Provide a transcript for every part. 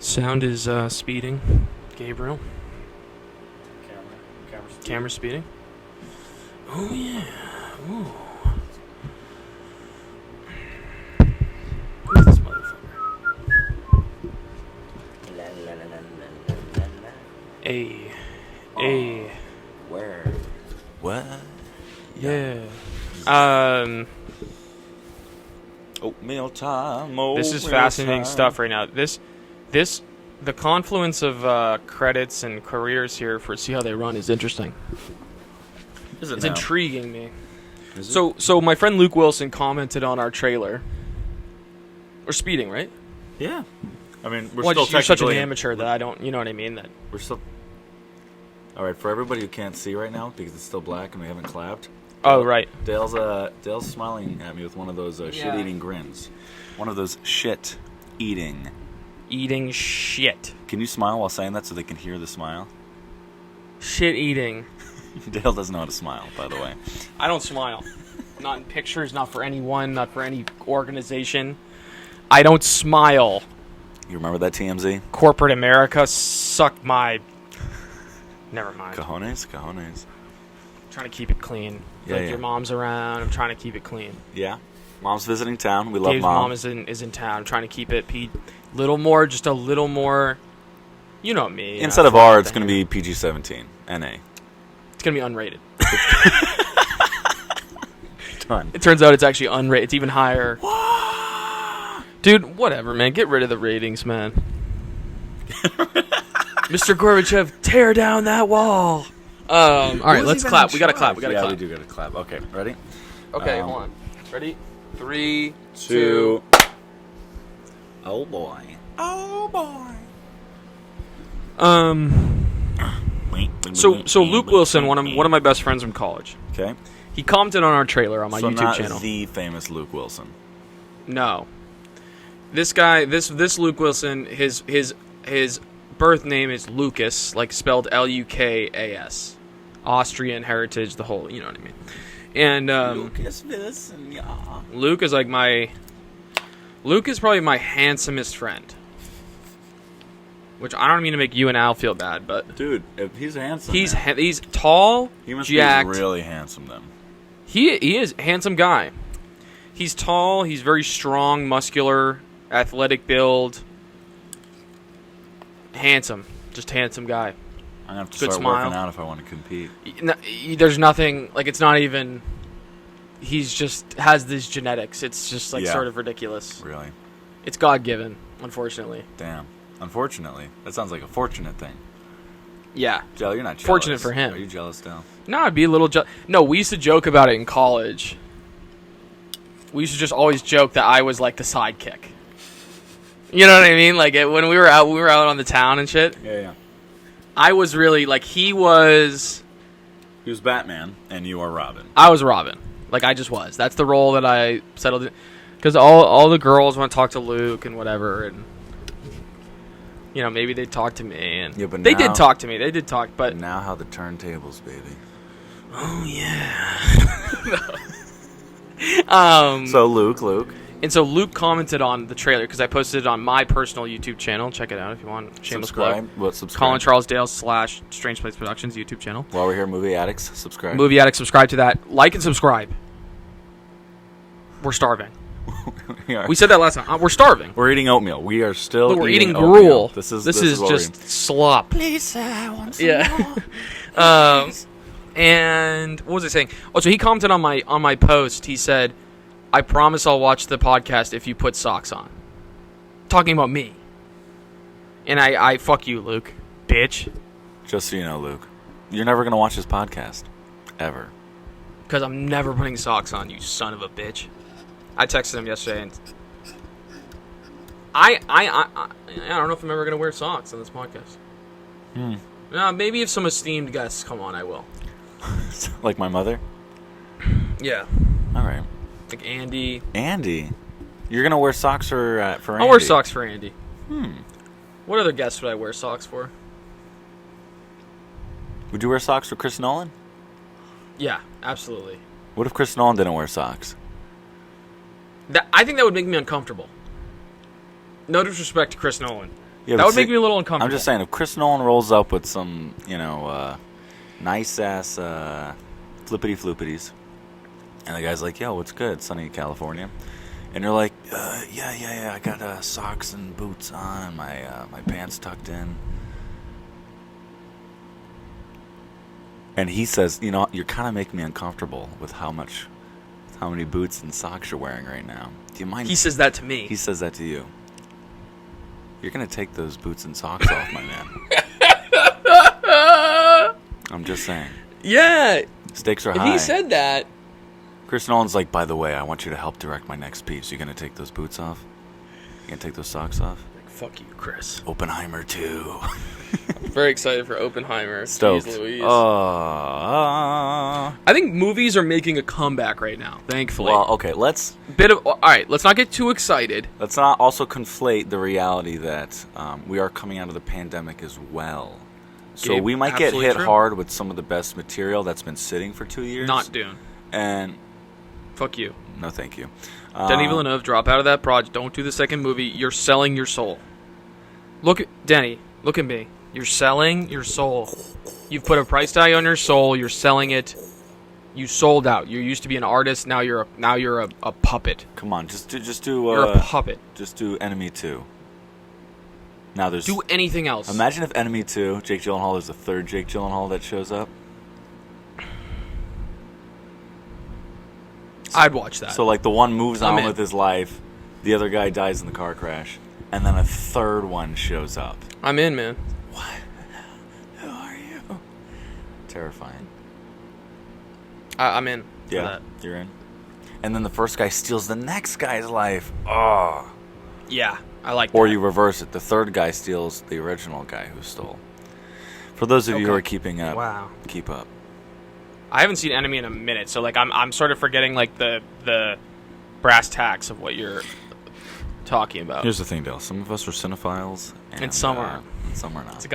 Sound is speeding. Gabriel. Camera speeding. Oh yeah. Ooh. Who's this motherfucker? Hey. Where? What? Yeah. Oatmeal time. This is fascinating stuff right now. The confluence of credits and careers here for See How They Run is interesting. Is it It's now? intriguing me. Is it? So my friend Luke Wilson commented on our trailer. We're speeding, right? Yeah. I mean, we're Well, still you're such an technically amateur that I don't, you know what I mean? That We're still. All right, for everybody who can't see right now because it's still black and we haven't clapped. Oh, right. Dale's smiling at me with one of those shit-eating grins. One of those shit-eating. Eating shit. Can you smile while saying that so they can hear the smile? Shit eating. Dale doesn't know how to smile, by the way. I don't smile. Not in pictures, not for anyone, not for any organization. I don't smile. You remember that TMZ? Corporate America, suck my... Never mind. Cojones? I'm trying to keep it clean. Yeah, yeah. Your mom's around. I'm trying to keep it clean. Yeah. Mom's visiting town. We love Dave's Mom. mom is in town. I'm trying to keep it just a little more. You know me. Instead of R, it's going to be PG-17. NA. It's going to be unrated. Done. It turns out it's actually unrated. It's even higher. Dude, whatever, man. Get rid of the ratings, man. Mr. Gorbachev, tear down that wall. All right, let's clap. We got to clap. Yeah, we do got to clap. Okay, ready? Okay, hold on. Ready? 3, 2. Oh, boy. Oh, boy. So Luke Wilson, one of my best friends from college. Okay. He commented on our trailer on my YouTube not channel. The famous Luke Wilson. No. This guy, this Luke Wilson, his birth name is Lucas, like spelled Lukas. Austrian heritage, the whole, you know what I mean. And Lucas Wilson, yeah. Luke is probably my handsomest friend. Which I don't mean to make you and Al feel bad, but Dude, if he's handsome. he's tall, he must jacked. be really handsome then. He is a handsome guy. He's tall, he's very strong, muscular, athletic build. Handsome. Just handsome guy. I'm going to have to Good start smile. working out if I want to compete. There's nothing, like, it's not even, he's just has these genetics. It's just, like, sort of ridiculous. Really? It's God-given, unfortunately. Damn. Unfortunately. That sounds like a fortunate thing. Yeah. Joe, you're not jealous. Fortunate for him. Are you jealous, Dale? No, I'd be a little jealous. No, we used to joke about it in college. We used to just always joke that I was, like, the sidekick. You know what I mean? Like, when we were out on the town and shit. Yeah. I was really, like, he was Batman, and you are Robin. I was Robin. Like, I just was. That's the role that I settled in. Because all the girls want to talk to Luke and whatever, and, you know, maybe they'd talk to me. And Yeah, but they now- did talk to me. They did talk, but... Now how the turntables, baby. Oh, yeah. So, Luke. And so Luke commented on the trailer, because I posted it on my personal YouTube channel. Check it out if you want. Shameless plug. Subscribe. Colin Charles Dale / Strange Place Productions YouTube channel. While we're here, Movie Addicts, subscribe. Movie Addict, subscribe to that. Like and subscribe. We're starving. We said that last time. We're starving. We're eating oatmeal. We are still Look, we're eating oatmeal. gruel. This is just slop. Please, sir, I want some Yeah. more. And what was I saying? Oh, so he commented on my post. He said, "I promise I'll watch the podcast if you put socks on." Talking about me. And I fuck you, Luke, bitch. Just so you know, Luke, you're never gonna watch this podcast, ever. Because I'm never putting socks on, you son of a bitch. I texted him yesterday, and I don't know if I'm ever gonna wear socks on this podcast. Maybe if some esteemed guests come on, I will. Like my mother. Yeah. All right. Like Andy. Andy, you're gonna wear socks for Andy? I'll wear socks for Andy. What other guests would I wear socks for? Would you wear socks for Chris Nolan? Yeah, absolutely. What if Chris Nolan didn't wear socks? I think that would make me uncomfortable. No disrespect to Chris Nolan. Yeah, that would make me a little uncomfortable. I'm just saying, if Chris Nolan rolls up with some, nice ass flippity floopities, and the guy's like, "Yo, what's good? Sunny California," and you're like, "Yeah, I got socks and boots on, and my pants tucked in," and he says, "You're kind of making me uncomfortable with how many boots and socks you're wearing right now. Do you mind?" He says that to me. He says that to you. You're going to take those boots and socks off, my man. I'm just saying. Yeah. Stakes are if high. he said that. Chris Nolan's like, "By the way, I want you to help direct my next piece. You going to take those boots off? You going to take those socks off?" Like, fuck you, Chris. Oppenheimer 2. I'm very excited for Oppenheimer. Stoked. Jeez Louise. I think movies are making a comeback right now, thankfully. Well, okay, all right, let's not get too excited. Let's not also conflate the reality that we are coming out of the pandemic as well. So Gabe, we might get hit true. hard with some of the best material that's been sitting for 2 years. Not Dune. And fuck you. no, thank you. Denis Villeneuve, drop out of that project. Don't do the second movie. You're selling your soul. Denny, look at me. You're selling your soul. You've put a price tag on your soul. You're selling it. You sold out. You used to be an artist. Now you're a puppet. Come on, just do. You're a puppet. Just do Enemy 2. Now there's. Do anything else. Imagine if Enemy 2, Jake Gyllenhaal is the third Jake Gyllenhaal that shows up. I'd watch that. So like the one moves on in. with his life, the other guy dies in the car crash, and then a third one shows up. I'm in, man. What? Who are you? Terrifying. I'm in. For Yeah, that. you're in. And then the first guy steals the next guy's life. Oh. Yeah, I like that. Or you reverse it. The third guy steals the original guy who stole. For those of you who are keeping up, wow, keep up. I haven't seen Enemy in a minute, so like I'm sort of forgetting like the brass tacks of what you're talking about. Here's the thing, Dale. Some of us are cinephiles, and some aren't. And some are not. It's a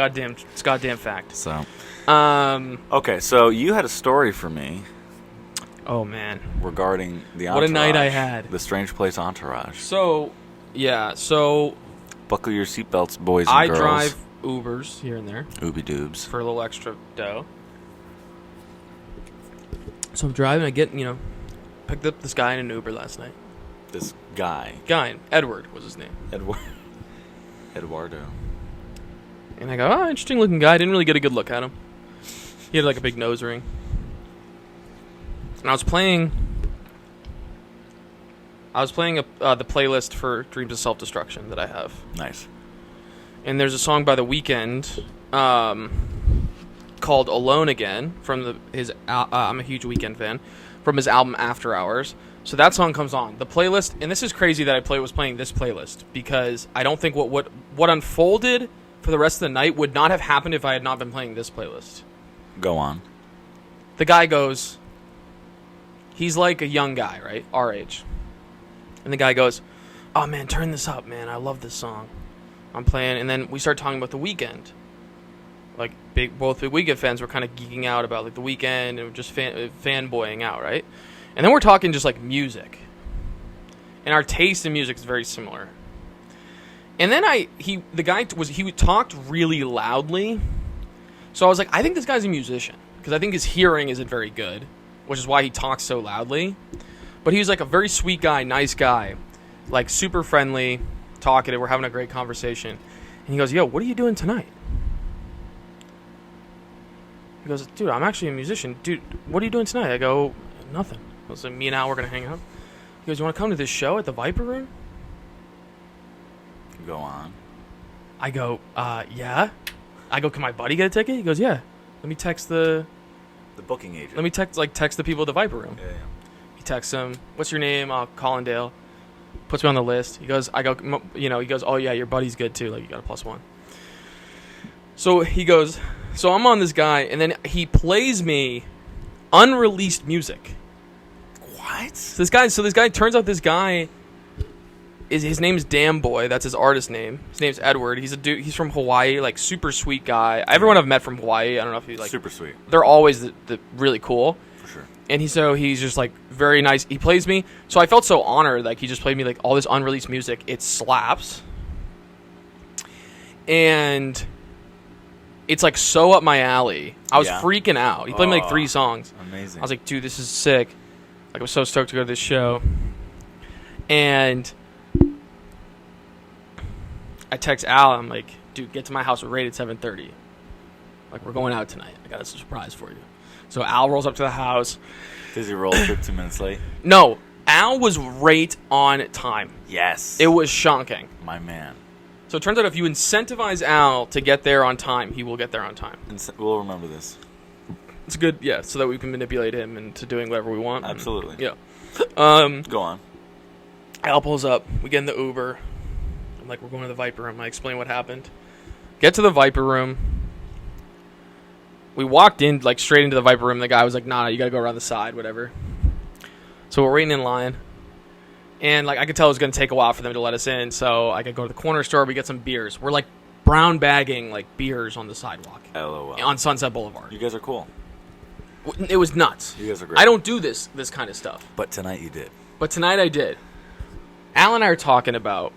goddamn fact. So, okay, so you had a story for me. Oh man, regarding the Entourage. What a night I had. The Strange Place Entourage. So, yeah, buckle your seatbelts, boys and girls. I drive Ubers here and there. Ooby doobs. For a little extra dough. So I'm driving, picked up this guy in an Uber last night. This guy? Edward was his name. Eduardo. And I go, oh, interesting looking guy. I didn't really get a good look at him. He had like a big nose ring. And I was playing the playlist for Dreams of Self-Destruction that I have. Nice. And there's a song by The Weeknd called Alone Again from his I'm a huge Weeknd fan, from his album After Hours. So that song comes on. The playlist, and this is crazy that I was playing this playlist because I don't think what unfolded for the rest of the night would not have happened if I had not been playing this playlist. Go on. The guy goes, he's like a young guy, right? Our age. And the guy goes, oh man, turn this up, man. I love this song. I'm playing, and then we start talking about The Weeknd. Like, both big Weeknd fans were kind of geeking out about like The Weeknd and just fanboying out, right? And then we're talking just like music. And our taste in music is very similar. And then he talked really loudly. So I was like, I think this guy's a musician. Because I think his hearing isn't very good. Which is why he talks so loudly. But he was like a very sweet guy, nice guy. Like super friendly, talkative. We're having a great conversation. And he goes, yo, what are you doing tonight? He goes, dude, I'm actually a musician. Dude, what are you doing tonight? I go, nothing. I was like, me and Al, we're going to hang out. He goes, you want to come to this show at the Viper Room? Go on. I go, yeah. I go, can my buddy get a ticket? He goes, yeah. Let me text the booking agent. Let me text the people at the Viper Room. Yeah. He texts him, what's your name? Collindale. Puts me on the list. He goes, he goes, oh yeah, your buddy's good too. Like, you got a +1. So he goes, so I'm on this guy, and then he plays me unreleased music. What? So this guy turns out this guy his name's Damn Boy. That's his artist name. His name's Edward. He's a dude. He's from Hawaii. Like super sweet guy. Everyone I've met from Hawaii. I don't know if he's like super sweet. They're always the really cool. For sure. And he's just like very nice. He plays me. So I felt so honored. Like he just played me like all this unreleased music. It slaps. and it's like so up my alley. I was Yeah. freaking out. He played me like 3 songs. Amazing. I was like, dude, this is sick. Like, I was so stoked to go to this show. And I text Al. I'm like, dude, get to my house. We're rated 7:30. Like, we're going out tonight. I got a surprise for you. So Al rolls up to the house. Does he roll a trip 2 minutes late? No, Al was right on time. Yes. It was shocking. My man. So it turns out if you incentivize Al to get there on time, he will get there on time. We'll remember this. It's good, yeah, so that we can manipulate him into doing whatever we want. Absolutely. Yeah. Go on. Al pulls up. We get in the Uber. I'm like, we're going to the Viper Room. I explain what happened. Get to the Viper Room. We walked in, like, straight into the Viper Room. The guy was like, nah, you got to go around the side, whatever. So we're waiting in line. And, like, I could tell it was going to take a while for them to let us in. So I could go to the corner store. We get some beers. We're, like, brown bagging, like, beers on the sidewalk. LOL. On Sunset Boulevard. You guys are cool. It was nuts. You guys are great. I don't do this kind of stuff. But tonight you did. But tonight I did. Al and I are talking about,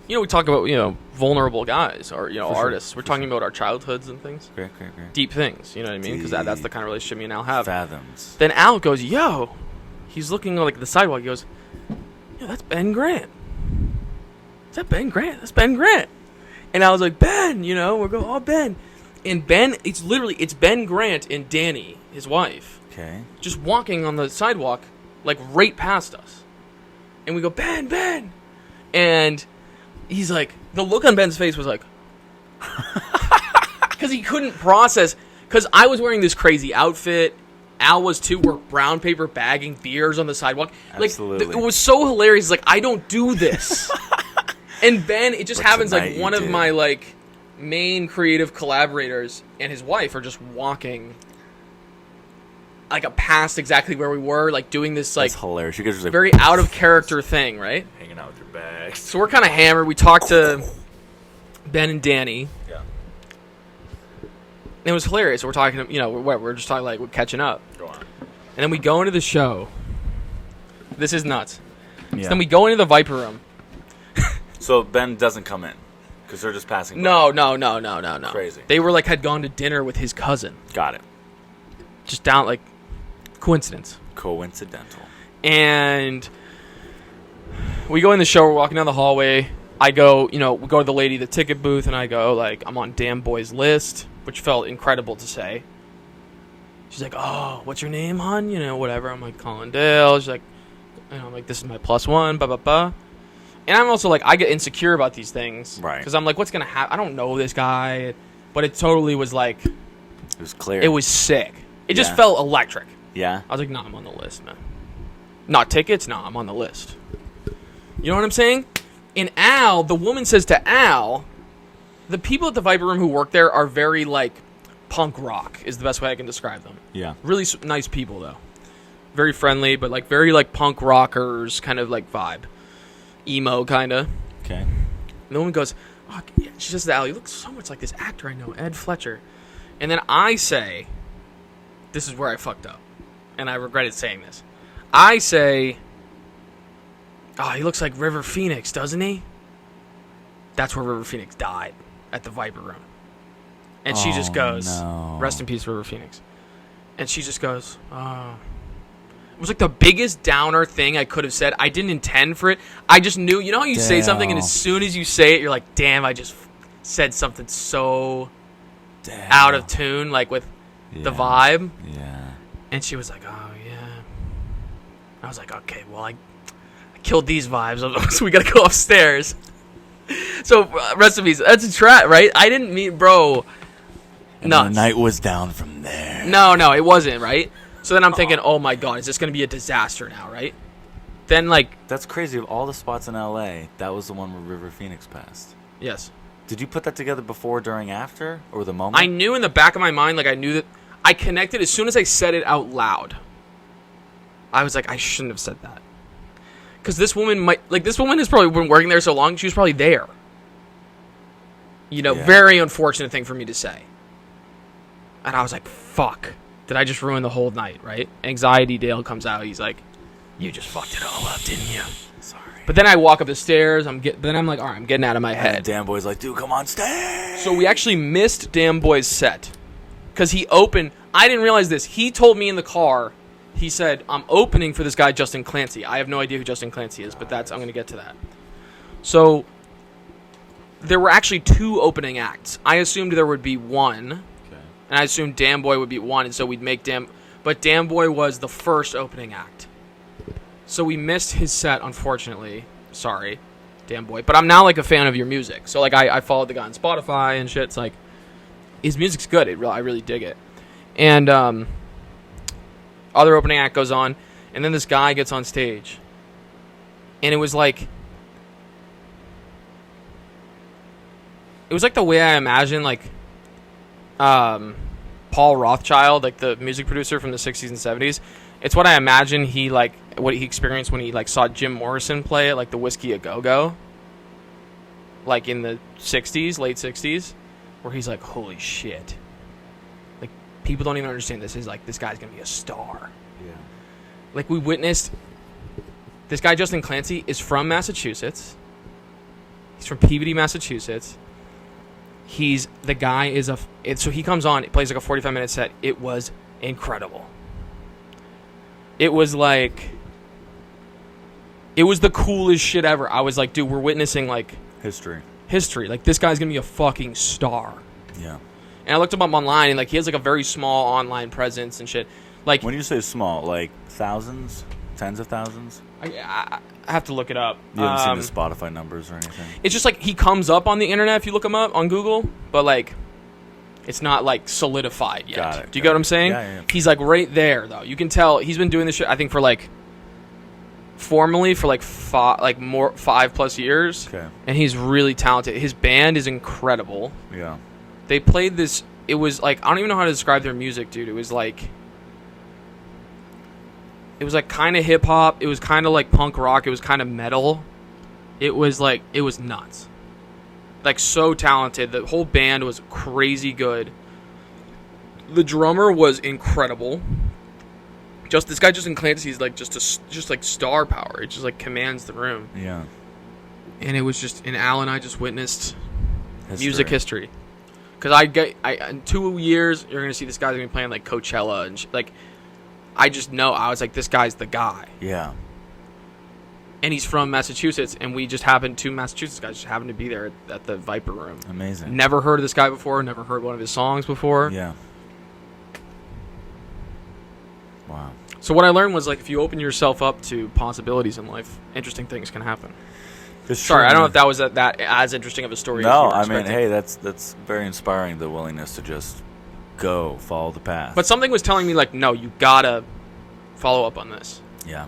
we talk about, vulnerable guys or, artists. We're talking about our childhoods and things. Great. Deep things, you know what I mean? Because that's the kind of relationship me and Al have. Fathoms. Then Al goes, yo. He's looking like the sidewalk. He goes, yo, that's Ben Grant. Is that Ben Grant? That's Ben Grant. And I was like, Ben, we're going, oh, Ben. And Ben, it's Ben Grant and Danny, his wife. Okay. Just walking on the sidewalk, like right past us. And we go, Ben. And he's like, the look on Ben's face was like, because he couldn't process, because I was wearing this crazy outfit. Al was too. We're brown paper bagging beers on the sidewalk. Absolutely. Like, it was so hilarious. He's like, I don't do this. And Ben, it just happens like one of my like main creative collaborators and his wife are just walking like past exactly where we were, like doing this like that's hilarious. You guys were like, very out of character thing, right? hanging out with your bags. So we're kind of hammered. We talked to Ben and Danny. Yeah. And it was hilarious. We're talking, we're just talking like we're catching up. Go on. And then we go into the show. This is nuts. Yeah. So then we go into the Viper Room. So Ben doesn't come in because they're just passing by. No. Crazy. They were had gone to dinner with his cousin. Got it. Just down coincidence. Coincidental. And we go in the show. We're walking down the hallway. I go, we go to the lady at the ticket booth, and I go, I'm on Damn Boy's list, which felt incredible to say. She's like, oh, what's your name, hon? Whatever. I'm like, Colin Dale. She's like, I'm like, this is my +1, blah, blah, blah. And I'm also I get insecure about these things. Right. Because I'm like, what's going to happen? I don't know this guy. But it totally was it was clear. it was sick. It just felt electric. Yeah. I was like, nah, I'm on the list, man. Not tickets? Nah, I'm on the list. You know what I'm saying? And Al, the woman says to Al, the people at the Viper Room who work there are very, punk rock is the best way I can describe them. Yeah. Really nice people, though. Very friendly, but, very, punk rockers kind of, vibe. Emo, kind of. Okay. And the woman goes, oh, yeah. She says to Al, you look so much like this actor I know, Ed Fletcher. And then I say, this is where I fucked up. And I regretted saying this. I say, oh, he looks like River Phoenix, doesn't he? That's where River Phoenix died, at the Viper Room. And she just goes, no. rest in peace, River Phoenix. And she just goes, oh. It was the biggest downer thing I could have said. I didn't intend for it. I just knew, how you say something, and as soon as you say it, you're like, damn, I just said something so out of tune, with the vibe. Yeah. And she was like, oh, yeah. I was like, okay, well, I killed these vibes, so we got to go upstairs. So, rest in peace. That's a trap, right? I didn't mean, bro. And the night was down from there. No, it wasn't, right? So then I'm thinking, oh, my God, is this going to be a disaster now, right? Then, That's crazy. Of all the spots in L.A., that was the one where River Phoenix passed. Yes. Did you put that together before, during, after, or the moment? I knew in the back of my mind, I knew that I connected as soon as I said it out loud. I was like, I shouldn't have said that. Because this woman this woman has probably been working there so long, she was probably there. Very unfortunate thing for me to say. And I was like, fuck. Did I just ruin the whole night, right? Anxiety Dale comes out. He's like, you just fucked it all up, didn't you? Sorry. But then I walk up the stairs. Then I'm like, all right, I'm getting out of my head. And Dan Boy's like, dude, come on stage. So we actually missed Dan Boy's set because he opened. I didn't realize this. He told me in the car. He said, I'm opening for this guy Justin Clancy. I have no idea who Justin Clancy is, but I'm going to get to that. So there were actually 2 opening acts. I assumed there would be one, and I assumed Dan Boy would be one, and so we'd make but Dan Boy was the first opening act. So we missed his set, unfortunately. Sorry, Dan Boy. But I'm now like a fan of your music. So like I followed the guy on Spotify and shit. It's like his music's good. I really dig it. And other opening act goes on, and then this guy gets on stage, and it was like the way I imagine like Paul Rothschild, like the music producer from the 60s and 70s. It's what I imagine what he experienced when he like saw Jim Morrison play at like the Whiskey A Go-Go, like in the 60s, late 60s, where he's like, holy shit. Like, people don't even understand this. Is like, this guy's gonna be a star. Yeah. Like, we witnessed this guy Justin Clancy is from Massachusetts. He's from Peabody, Massachusetts. So he comes on, it plays like a 45-minute set. It was incredible. It was like, it was the coolest shit ever. I was like, dude, we're witnessing like history. Like, this guy's gonna be a fucking star. Yeah. And I looked him up online, and like, he has like a very small online presence and shit. Like, when you say small, like thousands, tens of thousands. I have to look it up. You haven't seen the Spotify numbers or anything? It's just like he comes up on the internet if you look him up on Google, but like it's not like solidified yet. Got it. Do you get what I'm saying? Yeah. He's like right there though. You can tell he's been doing this shit I think for like formally for like 5+ years. Okay. And he's really talented. His band is incredible. Yeah. They played this. It was like I don't even know how to describe their music, dude. It was like kind of hip hop. It was kind of like punk rock. It was kind of metal. It was nuts. Like, so talented. The whole band was crazy good. The drummer was incredible. Just this guy Justin Clancy is like just like star power. It just like commands the room. Yeah. And it was just, and Al and I just witnessed music history. Because in 2 years you're gonna see this guy's gonna be playing like Coachella and like. I just know. I was like, this guy's the guy. Yeah. And he's from Massachusetts, and two Massachusetts guys just happened to be there at the Viper Room. Amazing. Never heard of this guy before, never heard one of his songs before. Yeah. Wow. So what I learned was, like, if you open yourself up to possibilities in life, interesting things can happen. Sorry, I don't know if that was that as interesting of a story as you were expecting. Hey, that's very inspiring, the willingness to just go, follow the path. But something was telling me, like, no, you gotta follow up on this. Yeah.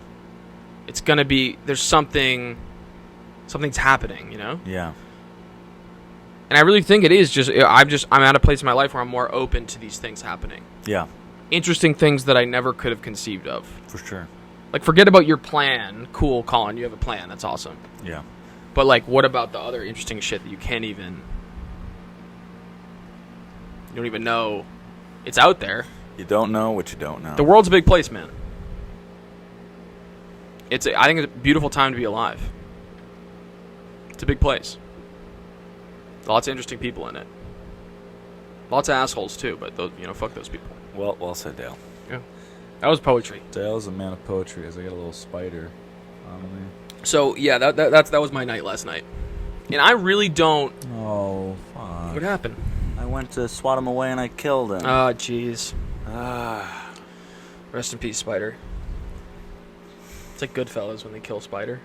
It's gonna be, something's happening, you know? Yeah. And I really think it is I'm at a place in my life where I'm more open to these things happening. Yeah. Interesting things that I never could have conceived of. For sure. Like, forget about your plan. Cool, Colin, you have a plan. That's awesome. Yeah. But, like, what about the other interesting shit that you don't even know it's out there? You don't know what you don't know. The world's a big place, man. I think it's a beautiful time to be alive. It's a big place. Lots of interesting people in it. Lots of assholes, too, but those, fuck those people. Well said, Dale. Yeah. That was poetry. Dale's a man of poetry, as I got a little spider on me. So, yeah, that was my night last night. And I really don't... Oh, fuck. What happened? I went to swat him away and I killed him. Oh, jeez. Rest in peace, Spider. It's like Goodfellas when they kill Spider.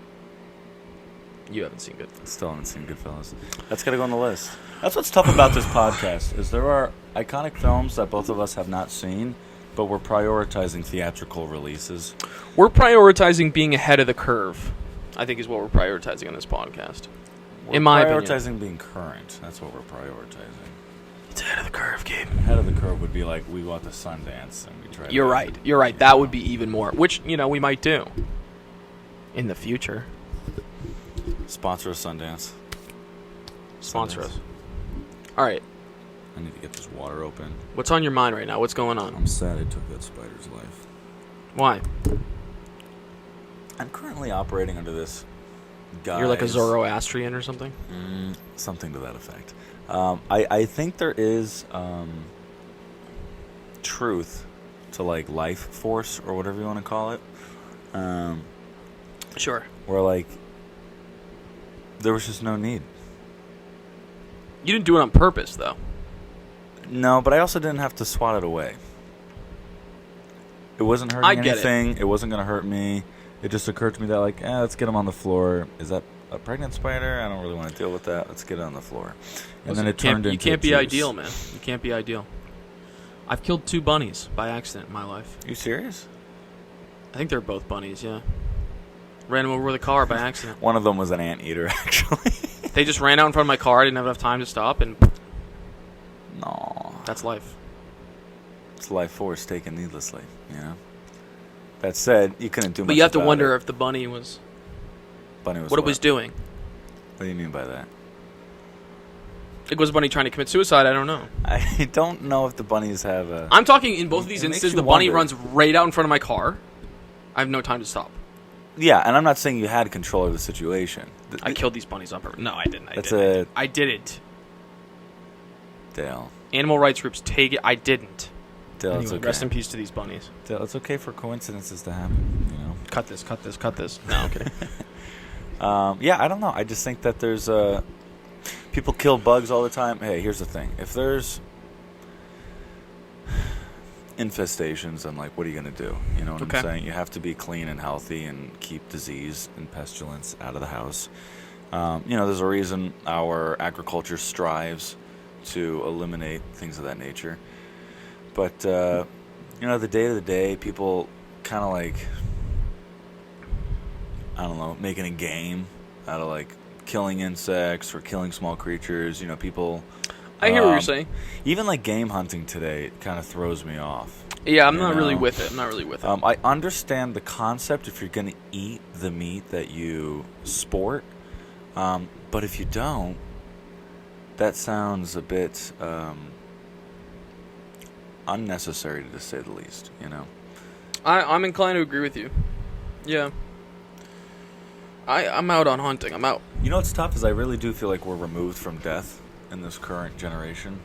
You haven't seen Goodfellas. Still haven't seen Goodfellas. That's got to go on the list. That's what's tough about this podcast, is there are iconic films that both of us have not seen, but we're prioritizing theatrical releases. We're prioritizing being ahead of the curve, I think, is what we're prioritizing on this podcast. In my opinion. We're prioritizing being current. That's what we're prioritizing. It's ahead of the curve, Gabe. Ahead of the curve would be like, we go out to Sundance and we try. You're right. That would be even more, which, we might do in the future. Sponsor us, Sundance. Sponsor us. All right. I need to get this water open. What's on your mind right now? What's going on? I'm sad I took that spider's life. Why? I'm currently operating under this guys. You're like a Zoroastrian or something? Something to that effect. I think there is truth to like life force or whatever you want to call it. Sure. Where like there was just no need. You didn't do it on purpose, though. No, but I also didn't have to swat it away. It wasn't hurting anything. It wasn't going to hurt me. It just occurred to me that, like, let's get him on the floor. Is that a pregnant spider? I don't really want to deal with that. Let's get it on the floor. And then it turned into You can't be juice. ideal, man. You can't be ideal. I've killed 2 bunnies by accident in my life. Are you serious? I think they're both bunnies, yeah. Ran them over with a car by accident. One of them was an anteater, actually. They just ran out in front of my car. I didn't have enough time to stop, and No. that's life. It's life force taken needlessly, you know? That said, you couldn't do much But you have to about wonder it. if the bunny was... Bunny was what it was doing. What do you mean by that? Like, was the bunny trying to commit suicide? I don't know. I don't know if the bunnies have a... I'm talking in both of these It makes instances, you the bunny wonder. runs right out in front of my car. I have no time to stop. Yeah, and I'm not saying you had control of the situation. I killed these bunnies on purpose. No, I didn't. That's I didn't. Dale. Animal rights groups take it. I didn't. Dale, it's Anyway, okay. rest in peace to these bunnies. Dale, it's okay for coincidences to happen, you know? Cut this. No, I'm kidding. Yeah, I don't know. I just think that there's... people kill bugs all the time. Hey, here's the thing. If there's infestations, then, like, what are you going to do? You know what I'm saying? You have to be clean and healthy and keep disease and pestilence out of the house. You know, there's a reason our agriculture strives to eliminate things of that nature. But, you know, the day to the day, people kind of like, I don't know, making a game out of, like, killing insects or killing small creatures. You know, people... I hear what you're saying. Even, like, game hunting today kind of throws me off. Yeah, I'm not really with it. I understand the concept if you're going to eat the meat that you sport. But if you don't, that sounds a bit unnecessary, to say the least, you know? I'm inclined to agree with you. Yeah. I'm out on hunting. I'm out. You know what's tough is I really do feel like we're removed from death in this current generation.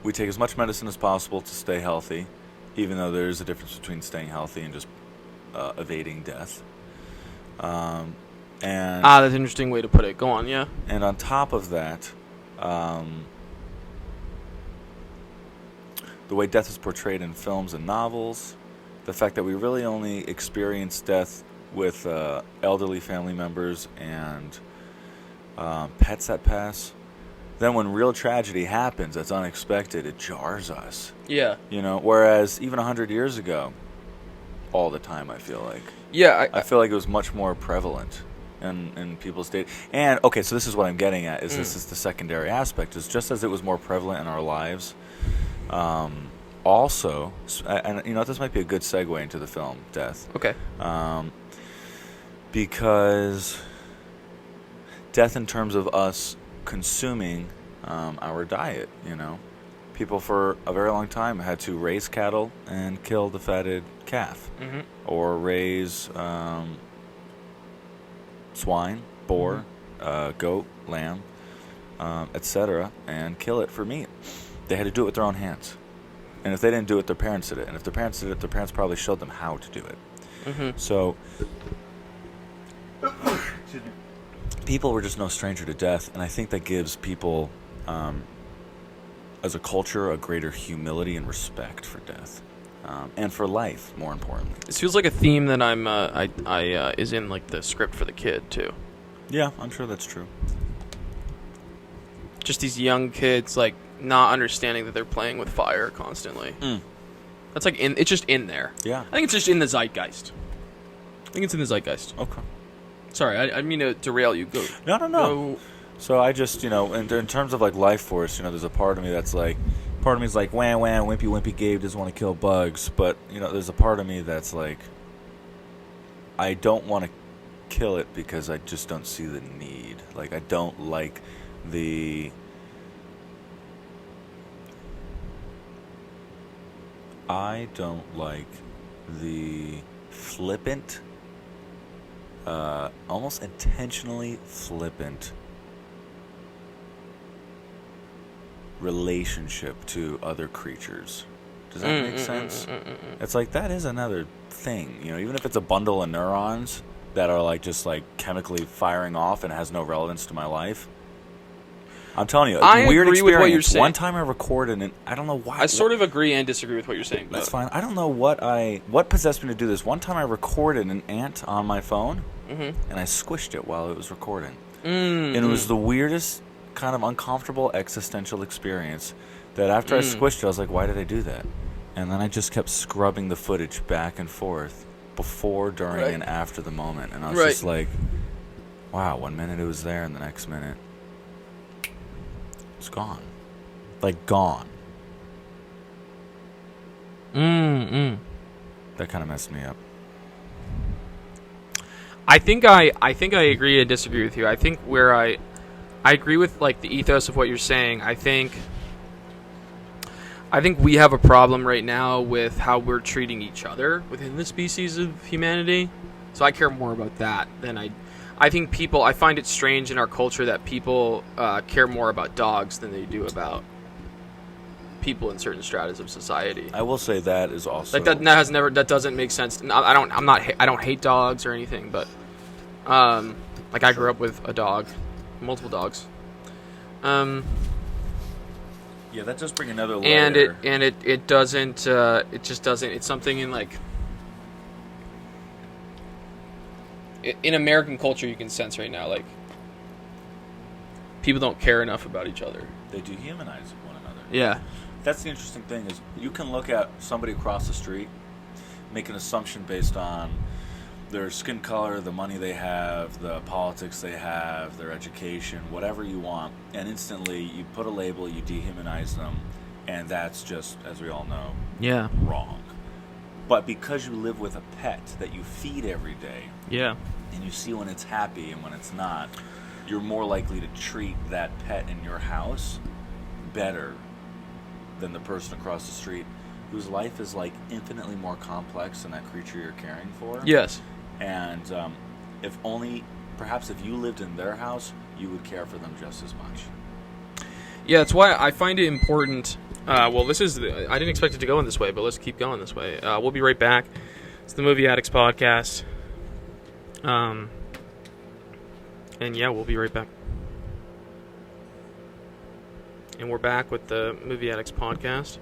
We take as much medicine as possible to stay healthy, even though there is a difference between staying healthy and just evading death. And that's an interesting way to put it. Go on, yeah. And on top of that, the way death is portrayed in films and novels, the fact that we really only experience death with elderly family members and pets that pass. Then when real tragedy happens that's unexpected, it jars us. Yeah. You know, whereas even 100 years ago, all the time, I feel like. Yeah. I feel like it was much more prevalent in people's day. And, okay, so this is what I'm getting at, is this is the secondary aspect, is just as it was more prevalent in our lives, also, and, you know, this might be a good segue into the film, Death. Okay. Because death in terms of us consuming our diet, you know. People for a very long time had to raise cattle and kill the fatted calf. Mm-hmm. Or raise swine, boar, goat, lamb, etc., and kill it for meat. They had to do it with their own hands. And if they didn't do it, their parents did it. And if their parents did it, their parents probably showed them how to do it. Mm-hmm. So people were just no stranger to death, and I think that gives people, as a culture, a greater humility and respect for death, and for life, more importantly. This feels like a theme that is in like the script for the kid too. Yeah, I'm sure that's true. Just these young kids like not understanding that they're playing with fire constantly. That's like it's just in there. Yeah, I think it's just in the zeitgeist. Okay. Sorry, I didn't mean to derail you. Go. No. Go. So I just, you know, in terms of like life force, you know, there's a part of me that's like, wham, wimpy Gabe doesn't want to kill bugs, but, you know, there's a part of me that's like, I don't want to kill it because I just don't see the need. Like, I don't like the flippant almost intentionally flippant relationship to other creatures. Does that make sense? It's like, that is another thing, you know, even if it's a bundle of neurons that are like just like chemically firing off and has no relevance to my life. I'm telling you, I weird agree experience. with what you're saying. One time I recorded, and I don't know why. I sort of agree and disagree with what you're saying. That's fine. I don't know what possessed me to do this. One time I recorded an ant on my phone, and I squished it while it was recording. And it was the weirdest, kind of uncomfortable existential experience that after I squished it, I was like, why did I do that? And then I just kept scrubbing the footage back and forth before, during, and after the moment. And I was just like, wow, 1 minute it was there, and the next minute it's gone. Like, gone. That kind of messed me up. I think I agree and disagree with you. I think where I agree with like the ethos of what you're saying. I think we have a problem right now with how we're treating each other within the species of humanity. So I care more about that than I think people. I find it strange in our culture that people care more about dogs than they do about people in certain stratas of society. I will say that is also like that doesn't make sense. I don't hate dogs or anything, but like I grew up with a dog, multiple dogs. Yeah, that does bring another layer. And it doesn't. It just doesn't. It's something in like. In American culture, you can sense right now, like, people don't care enough about each other. They dehumanize one another. Yeah. That's the interesting thing, is you can look at somebody across the street, make an assumption based on their skin color, the money they have, the politics they have, their education, whatever you want, and instantly you put a label, you dehumanize them, and that's just, as we all know, wrong. But because you live with a pet that you feed every day, and you see when it's happy and when it's not, you're more likely to treat that pet in your house better than the person across the street whose life is like infinitely more complex than that creature you're caring for. Yes. And perhaps if you lived in their house, you would care for them just as much. Yeah, that's why I find it important. I didn't expect it to go in this way, but let's keep going this way. We'll be right back. It's the Movie Addicts Podcast. And yeah, we'll be right back. And we're back with the Movie Addicts Podcast.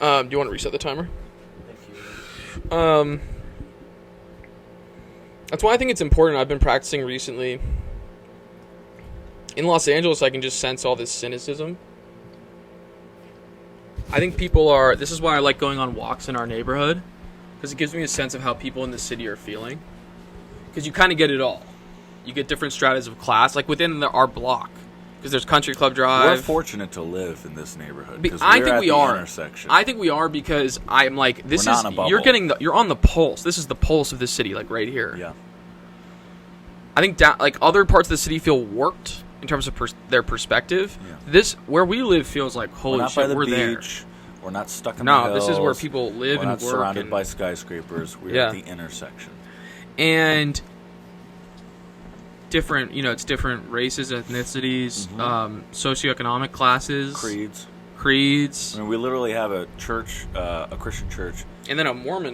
Do you want to reset the timer? Thank you. That's why I think it's important. I've been practicing recently. In Los Angeles, I can just sense all this cynicism. I think people are... This is why I like going on walks in our neighborhood. Because it gives me a sense of how people in the city are feeling. Because you kind of get it all. You get different stratas of class. Like within our block. Because there's Country Club Drive. We're fortunate to live in this neighborhood. I think we are. Intersection. I think we are because I'm like... This We're is... not in a bubble. You're on the pulse. This is the pulse of the city. Like right here. Yeah. I think other parts of the city feel warped in terms of their perspective. Yeah. This, where we live, feels like, holy shit, we're there. Beach. We're not stuck in the hills. No, this is where people live and work. We're not surrounded by skyscrapers. We're at the intersection. And different, it's different races, ethnicities, socioeconomic classes. Creeds. I mean, we literally have a church, a Christian church. And then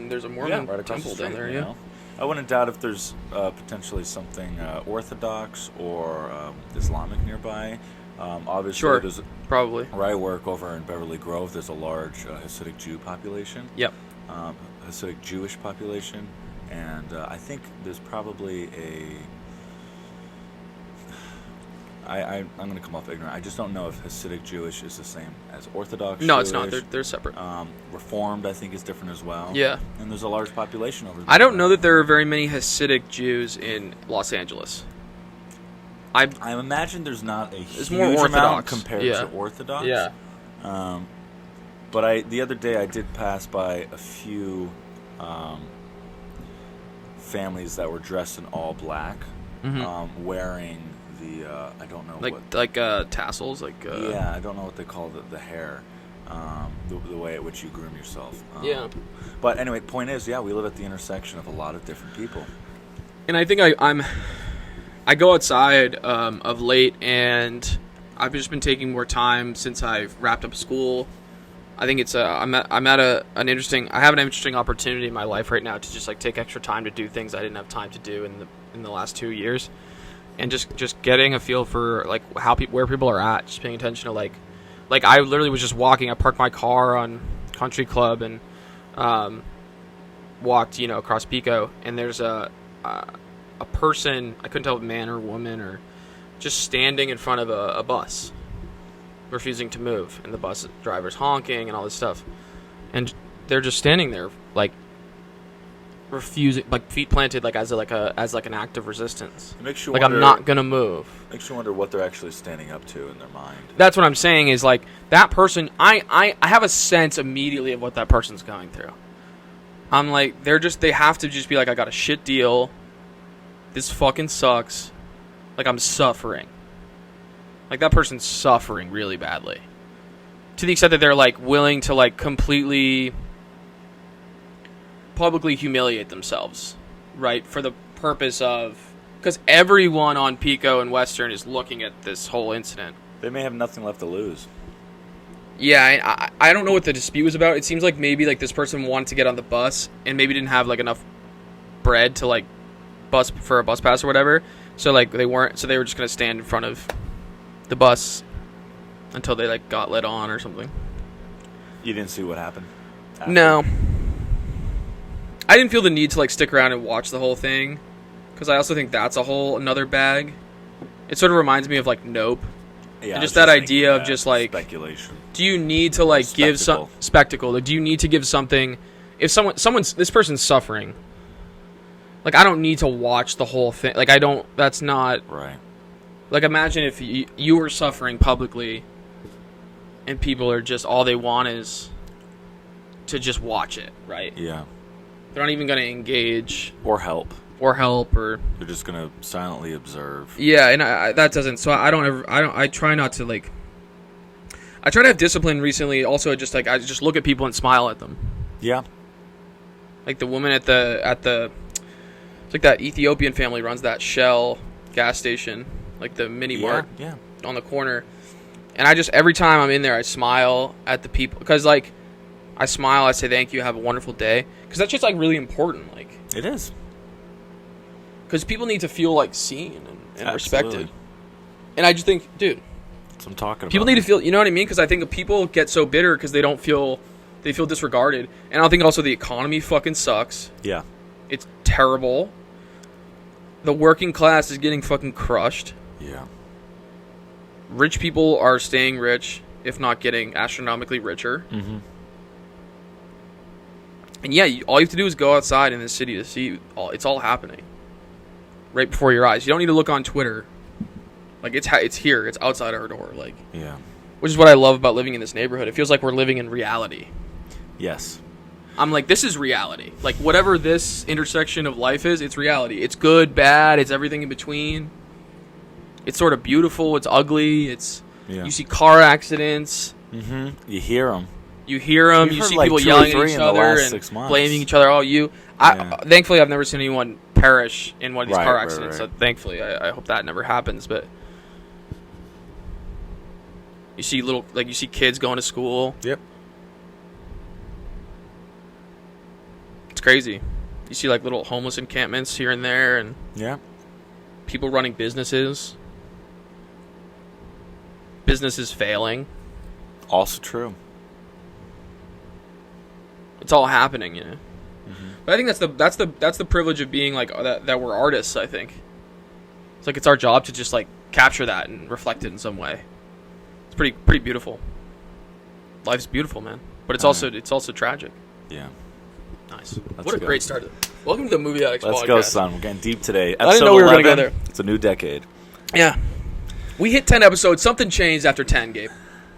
there's a Mormon temple down there, know? I wouldn't doubt if there's potentially something Orthodox or Islamic nearby. Obviously, there's probably. Where I work over in Beverly Grove, there's a large Hasidic Jew population. Yep. Hasidic Jewish population. And I think there's probably I'm going to come off ignorant. I just don't know if Hasidic Jewish is the same as Orthodox No, Jewish. it's not. They're separate. Reformed, I think, is different as well. Yeah. And there's a large population over there. I don't know that there are very many Hasidic Jews in Los Angeles. I imagine there's not a huge more Orthodox amount compared to Orthodox. Yeah. But the other day I did pass by a few families that were dressed in all black, wearing the I don't know tassels, I don't know what they call the hair, the way at which you groom yourself. Yeah. But anyway, point is, we live at the intersection of a lot of different people. And I think I go outside of late, and I've just been taking more time since I've wrapped up school. I think it's I have an interesting opportunity in my life right now to just like take extra time to do things I didn't have time to do in the last 2 years, and just getting a feel for like where people are at, just paying attention to like I literally was just walking. I parked my car on Country Club and walked across Pico, and there's a person, I couldn't tell if man or woman, or just standing in front of a bus, refusing to move, and the bus driver's honking and all this stuff, and they're just standing there like refusing, like feet planted, like as an act of resistance. It makes you like wonder, I'm not gonna move. Makes you wonder what they're actually standing up to in their mind. That's what I'm saying is like that person. I have a sense immediately of what that person's going through. I'm like they have to just be like, I got a shit deal. This fucking sucks. Like, I'm suffering. Like, that person's suffering really badly. To the extent that they're, like, willing to, like, completely publicly humiliate themselves, right? For the purpose of... Because everyone on Pico and Western is looking at this whole incident. They may have nothing left to lose. Yeah, I don't know what the dispute was about. It seems like maybe, like, this person wanted to get on the bus and maybe didn't have, like, enough bread to, like, bus for a bus pass or whatever, so like they were just gonna stand in front of the bus until they like got let on or something. You didn't see what happened after? No, I didn't feel the need to like stick around and watch the whole thing, because I also think that's a whole another bag. It sort of reminds me of like Nope. Yeah, and just that idea of just like speculation. Do you need to like give some spectacle? Like, do you need to give something if this person's suffering? Like, I don't need to watch the whole thing. Like, I don't... That's not... Right. Like, imagine if you were suffering publicly and people are just... All they want is to just watch it, right? Yeah. They're not even going to engage. Or help. Or... They're just going to silently observe. Yeah, and that doesn't... So, I try not to, like... I try to have discipline recently. Also, just, like, I just look at people and smile at them. Yeah. Like, the woman at the... It's like that Ethiopian family runs that Shell gas station, like the mini mart on the corner. And I just, every time I'm in there, I smile at the people. Because, like, I smile, I say thank you, have a wonderful day. Because that's just, like, really important. Like, it is. Because people need to feel, like, seen and respected. And I just think, dude. That's what I'm talking about. People need to feel, you know what I mean? Because I think people get so bitter because they feel disregarded. And I think also the economy fucking sucks. Yeah. It's terrible. The working class is getting fucking crushed. Yeah. Rich people are staying rich, if not getting astronomically richer. Mm-hmm. And yeah, all you have to do is go outside in this city to see it's all happening right before your eyes. You don't need to look on Twitter. Like, it's here. It's outside our door. Like, yeah. Which is what I love about living in this neighborhood. It feels like we're living in reality. Yes. I'm like, this is reality. Like, whatever this intersection of life is, it's reality. It's good, bad, it's everything in between. It's sort of beautiful, it's ugly, you see car accidents. Mm-hmm. You hear them. You see people yelling at each other and blaming each other. Oh, you. Thankfully, I've never seen anyone perish in one of these car accidents. Right. So thankfully, I hope that never happens. But you see kids going to school. Yep. It's crazy. You see like little homeless encampments here and there, and people running businesses failing. Also true. It's all happening, you know. Mm-hmm. But I think that's the privilege of being like that we're artists. I think it's like it's our job to just like capture that and reflect it in some way. It's pretty beautiful. Life's beautiful, man, but it's also tragic. Yeah. Nice. What a great start. Welcome to the Movie Addicts Podcast. Let's go, son. We're getting deep today. I didn't know we were going to go there. It's a new decade. Yeah. We hit 10 episodes. Something changed after 10, Gabe.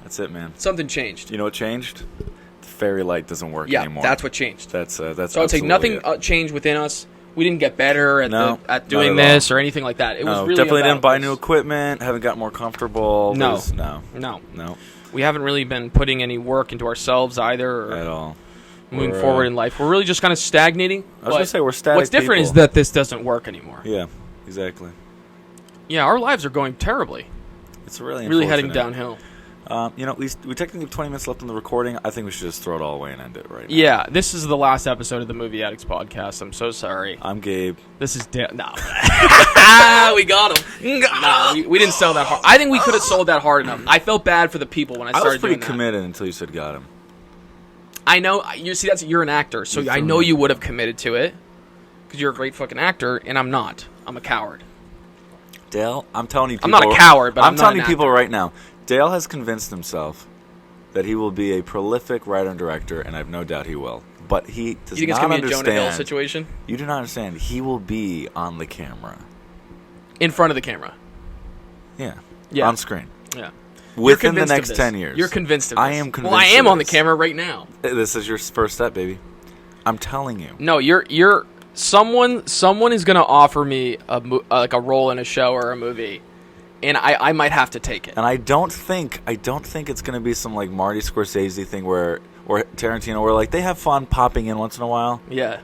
That's it, man. Something changed. You know what changed? The fairy light doesn't work anymore. Yeah, that's what changed. That's so I would say nothing changed within us. We didn't get better at doing this or anything like that. It was really definitely didn't buy new equipment. Haven't got more comfortable. No. We haven't really been putting any work into ourselves either. At all. moving forward in life. We're really just kind of stagnating. I was going to say we're static. What's different is that this doesn't work anymore. Yeah, exactly. Yeah, our lives are going terribly. It's really heading downhill. We technically have 20 minutes left on the recording. I think we should just throw it all away and end it right now. Yeah, this is the last episode of the Movie Addicts podcast. I'm so sorry. I'm Gabe. This is no. We got him. No, we didn't sell that hard. I think we could have sold that hard enough. I felt bad for the people when I started doing that. I was pretty committed until you said got him. I know. You're an actor, so I know you would have committed to it because you're a great fucking actor, and I'm not. I'm a coward. Dale, I'm telling you people... I'm not a coward, but I'm telling you people right now. Dale has convinced himself that he will be a prolific writer and director, and I have no doubt he will. But he does you think not it's gonna understand... be a Jonah Hill situation? You do not understand. He will be on the camera. In front of the camera? Yeah. Yeah. On screen. Yeah. Within the next 10 years. You're convinced of this. I am convinced. Well, I am on the camera right now. This is your first step, baby. I'm telling you. No, you're someone is gonna offer me a role in a show or a movie, and I might have to take it. And I don't think it's gonna be some like Marty Scorsese thing or Tarantino where like they have fun popping in once in a while. Yeah.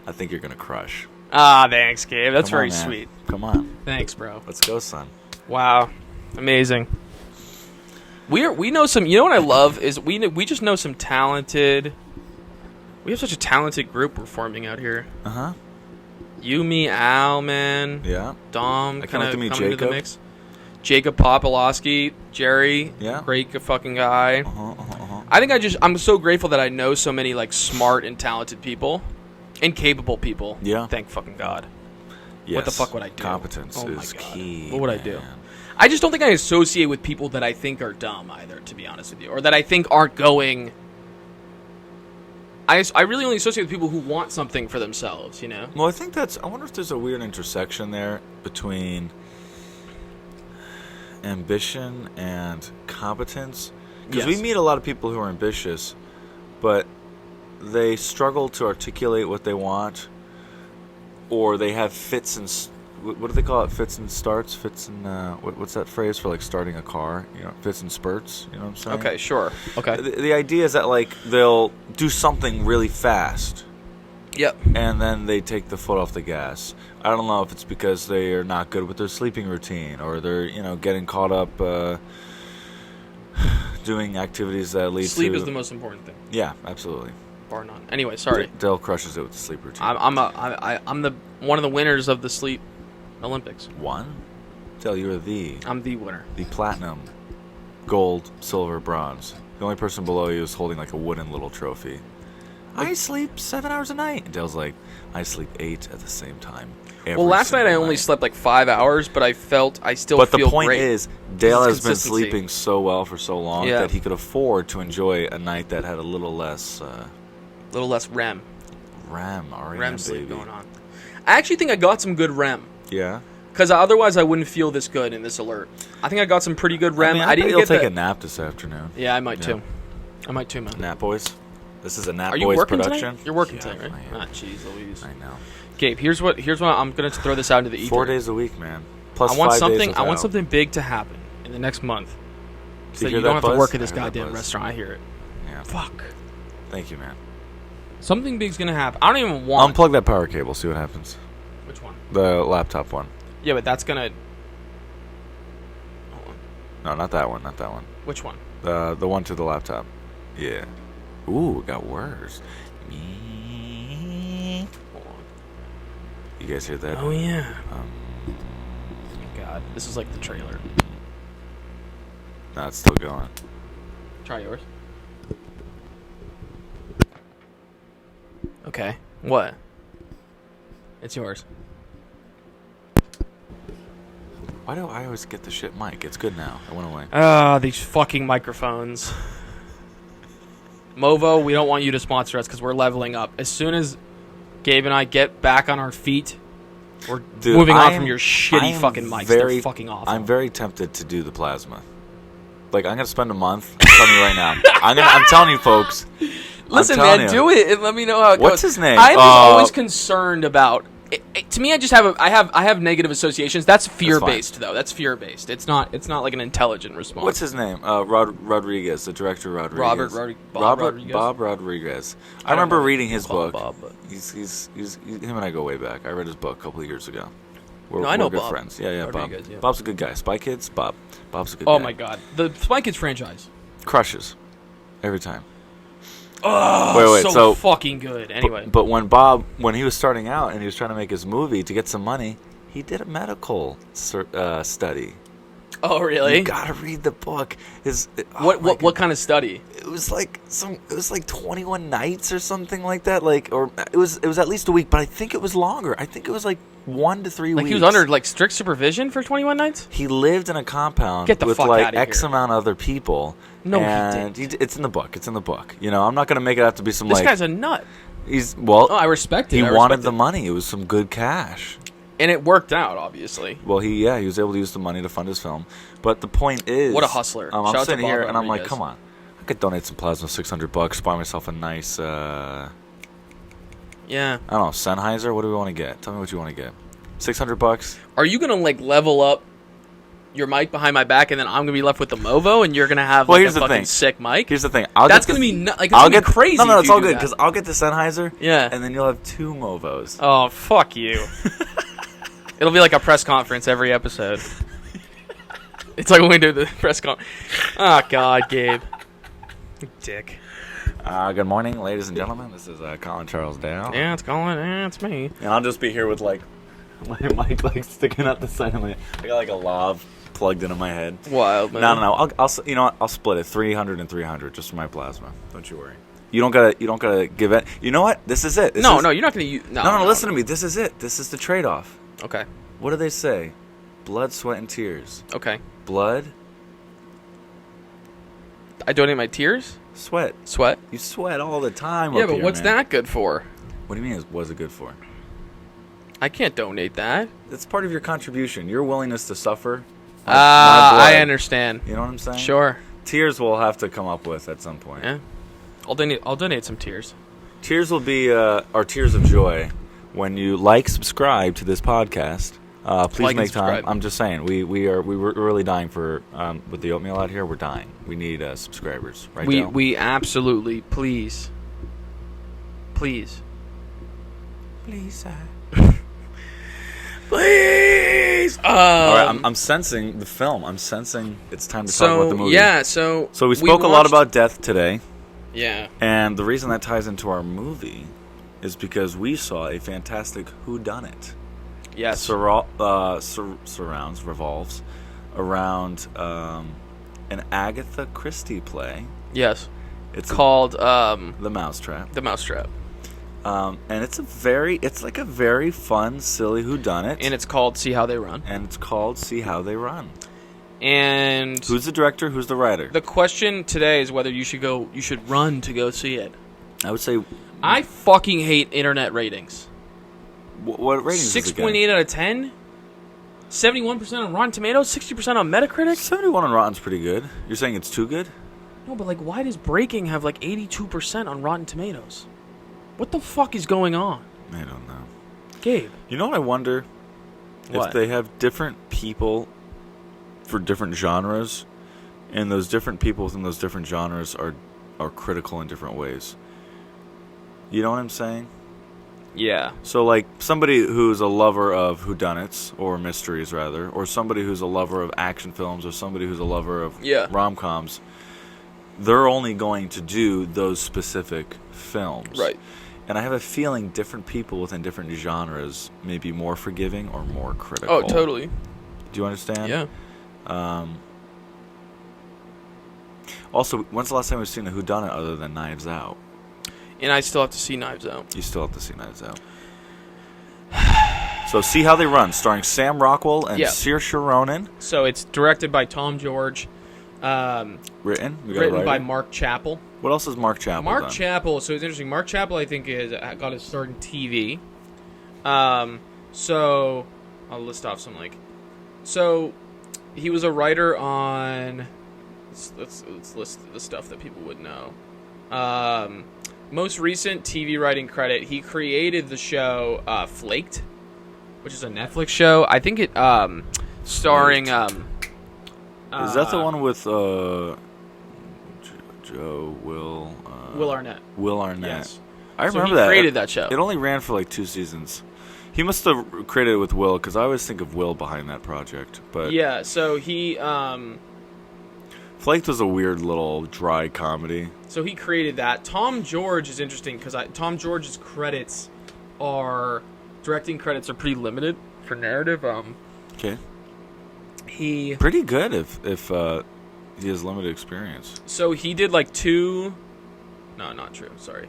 I think you're gonna crush. Ah, thanks, Gabe. That's very sweet. Come on. Thanks, bro. Let's go, son. Wow, amazing. We know some. You know what I love is we just know some talented. We have such a talented group we're forming out here. You, me, Al, man. Yeah. Dom, kind of coming Jacob. into the mix. Jacob Popolowski, Jerry. Yeah. Great fucking guy. I think I'm so grateful that I know so many like smart and talented people, and capable people. Yeah. Thank fucking God. Yes. What the fuck would I do? Competence is key. What would I do? I just don't think I associate with people that I think are dumb either, to be honest with you, or that I think aren't going. I really only associate with people who want something for themselves, you know? Well, I wonder if there's a weird intersection there between ambition and competence. Because we meet a lot of people who are ambitious, but they struggle to articulate what they want, or they have fits and... What do they call it? Fits and starts? Fits and... what's that phrase for, like, starting a car? You know, fits and spurts? You know what I'm saying? Okay, sure. Okay. The idea is that, like, they'll do something really fast. Yep. And then they take the foot off the gas. I don't know if it's because they are not good with their sleeping routine, or they're, getting caught up doing activities that lead to... Sleep is the most important thing. Yeah, absolutely. Bar none. Anyway, sorry. Dale crushes it with the sleep routine. I'm the one of the winners of the sleep Olympics. One? Dale, you're I'm the winner. The platinum, gold, silver, bronze. The only person below you is holding like a wooden little trophy. I sleep 7 hours a night. And Dale's like, I sleep 8 at the same time. Well, last night I only slept like 5 hours, but I still feel great. But the point is, Dale has been consistency. sleeping so well for so long that he could afford to enjoy a night that had a little less... REM. REM sleep going on. I actually think I got some good REM. Yeah? Because otherwise I wouldn't feel this good in this alert. I think I got some pretty good REM. I didn't take a nap this afternoon. Yeah, I might too. I might too, man. Nap Boys? This is a Nap Are you Boys working production? Today? You're working today, right? Ah, jeez Louise. I know. Gabe, here's what I'm going to throw this out into the ether. 4 days a week, man. Plus I want 5 something. days without. I want something big to happen in the next month, so you you don't have buzz? to work at this I hear that goddamn buzz. restaurant. I hear it. Yeah. Fuck. Thank you, man. Something big's gonna happen. I don't even want. Unplug that power cable. See what happens. Which one? The laptop one. Yeah, but that's gonna. Hold on. No, not that one. Not that one. Which one? The one to the laptop. Yeah. Ooh, it got worse. Hold on. You guys hear that? Oh yeah. God, this is like the trailer. No, it's still going. Try yours. Okay. What? It's yours. Why do I always get the shit mic? It's good now. It went away. Ah, these fucking microphones. Movo, we don't want you to sponsor us because we're leveling up. As soon as Gabe and I get back on our feet, we're moving on from your shitty fucking mics. They're fucking awful. I'm very tempted to do the plasma. Like, I'm going to spend a month. I'm telling you right now. I'm telling you, folks. Listen, man, do it and let me know how it goes. What's his name? I'm always concerned about... To me, I have negative associations. That's fear-based, though. That's fear-based. It's not like an intelligent response. What's his name? Rodriguez, the director Rodriguez. Bob Rodriguez. I remember reading his book. Bob, but... He's him and I go way back. I read his book a couple of years ago. I know we're good Bob. friends. Yeah, Bob. Yeah. Bob's a good guy. Spy Kids, Bob. Bob's a good guy. Oh my God, the Spy Kids franchise crushes every time. Oh, wait, so fucking good. Anyway, but when he was starting out and he was trying to make his movie to get some money, he did a medical study. Oh, really? You gotta read the book. What kind of study? It was like 21 nights or something like that. Or it was at least a week, but I think it was longer. I think it was like 1 to 3 weeks. Like he was under like strict supervision for 21 nights? He lived in a compound with fuck like outta X here. amount of other people. No, and he didn't. It's in the book. It's in the book. You know, I'm not gonna make it out to be some This guy's a nut. Oh, I respect it. He wanted the money. It was some good cash. And it worked out, obviously. Well, he was able to use the money to fund his film. But the point is, what a hustler! I'm sitting here and I'm like, come on, I could donate some plasma, $600, buy myself a nice, yeah, I don't know, Sennheiser. What do we want to get? Tell me what you want to get. $600. Are you gonna like level up your mic behind my back, and then I'm gonna be left with the Movo, and you're gonna have like, a fucking sick mic? Here's the thing. That's gonna be crazy. No, it's all good because I'll get the Sennheiser. Yeah, and then you'll have 2 Movos. Oh, fuck you. It'll be like a press conference every episode. It's like when we do the press conference. Oh, God, Gabe. Dick. Good morning, ladies and gentlemen. This is Colin Charles Dale. Yeah, it's Colin. Yeah, it's me. And I'll just be here with, like, my mic, like, sticking out the side of my... I got, like, a lav plugged into my head. Wild, man. No. You know what? I'll split it 300 and 300 just for my plasma. Don't you worry. You don't gotta give it... You know what? This is it. No, you're not gonna use... No, listen to me. This is it. This is the trade-off. Okay. What do they say? Blood, sweat, and tears. Okay. Blood. I donate my tears? Sweat. You sweat all the time. Yeah, but what's that good for? What do you mean, what's it good for? I can't donate that. It's part of your contribution. Your willingness to suffer. I understand. You know what I'm saying? Sure. Tears we'll have to come up with at some point. Yeah. I'll donate some tears. Tears will be our tears of joy when you subscribe to this podcast. Please make time. I'm just saying, we were really dying for with the oatmeal out here. We're dying. We need subscribers. Right? We absolutely please. sir. Please. All right, I'm sensing the film. I'm sensing it's time to talk about the movie. Yeah. So we spoke a lot about death today. Yeah. And the reason that ties into our movie is because we saw a fantastic whodunit. Yes. Revolves around an Agatha Christie play. Yes. It's called The Mousetrap. The Mousetrap. And it's a very fun, silly whodunit. And it's called See How They Run. And who's the director? Who's the writer? The question today is whether you should run to go see it. I would say I fucking hate internet ratings. What ratings? 6.8 out of 10. 71% on Rotten Tomatoes. 60% on Metacritic. 71 on Rotten's pretty good. You're saying it's too good? No, but why does Breaking have 82% on Rotten Tomatoes? What the fuck is going on? I don't know. Gabe. You know what I wonder? What? If they have different people for different genres, and those different people within those different genres are critical in different ways. You know what I'm saying? Yeah. So, somebody who's a lover of whodunits, or mysteries, rather, or somebody who's a lover of action films, or somebody who's a lover of rom-coms, they're only going to do those specific films. Right. And I have a feeling different people within different genres may be more forgiving or more critical. Oh, totally. Do you understand? Yeah. Also, when's the last time we've seen a whodunit other than Knives Out? And I still have to see Knives Out. You still have to see Knives Out. So, See How They Run, starring Sam Rockwell and Saoirse Ronan. So, it's directed by Tom George. Written by Mark Chappell. What else is Mark Chappell done? Chappell, so it's interesting. Mark Chappell, I think, got his start in TV. So, I'll list off some, So, he was a writer on... Let's list the stuff that people would know. Most recent TV writing credit, he created the show Flaked which is a Netflix show. I think it starring. Is that the one with Will Arnett? Will Arnett. Yes. I So remember he that. created that show. It only ran for like 2 seasons. He must have created it with Will, because I always think of Will behind that project. But Yeah. So he. Flaked was a weird little dry comedy. So he created that. Tom George is interesting because Tom George's directing credits are pretty limited for narrative. Okay. He Pretty good if he has limited experience. So he did like 2. No, not true. Sorry.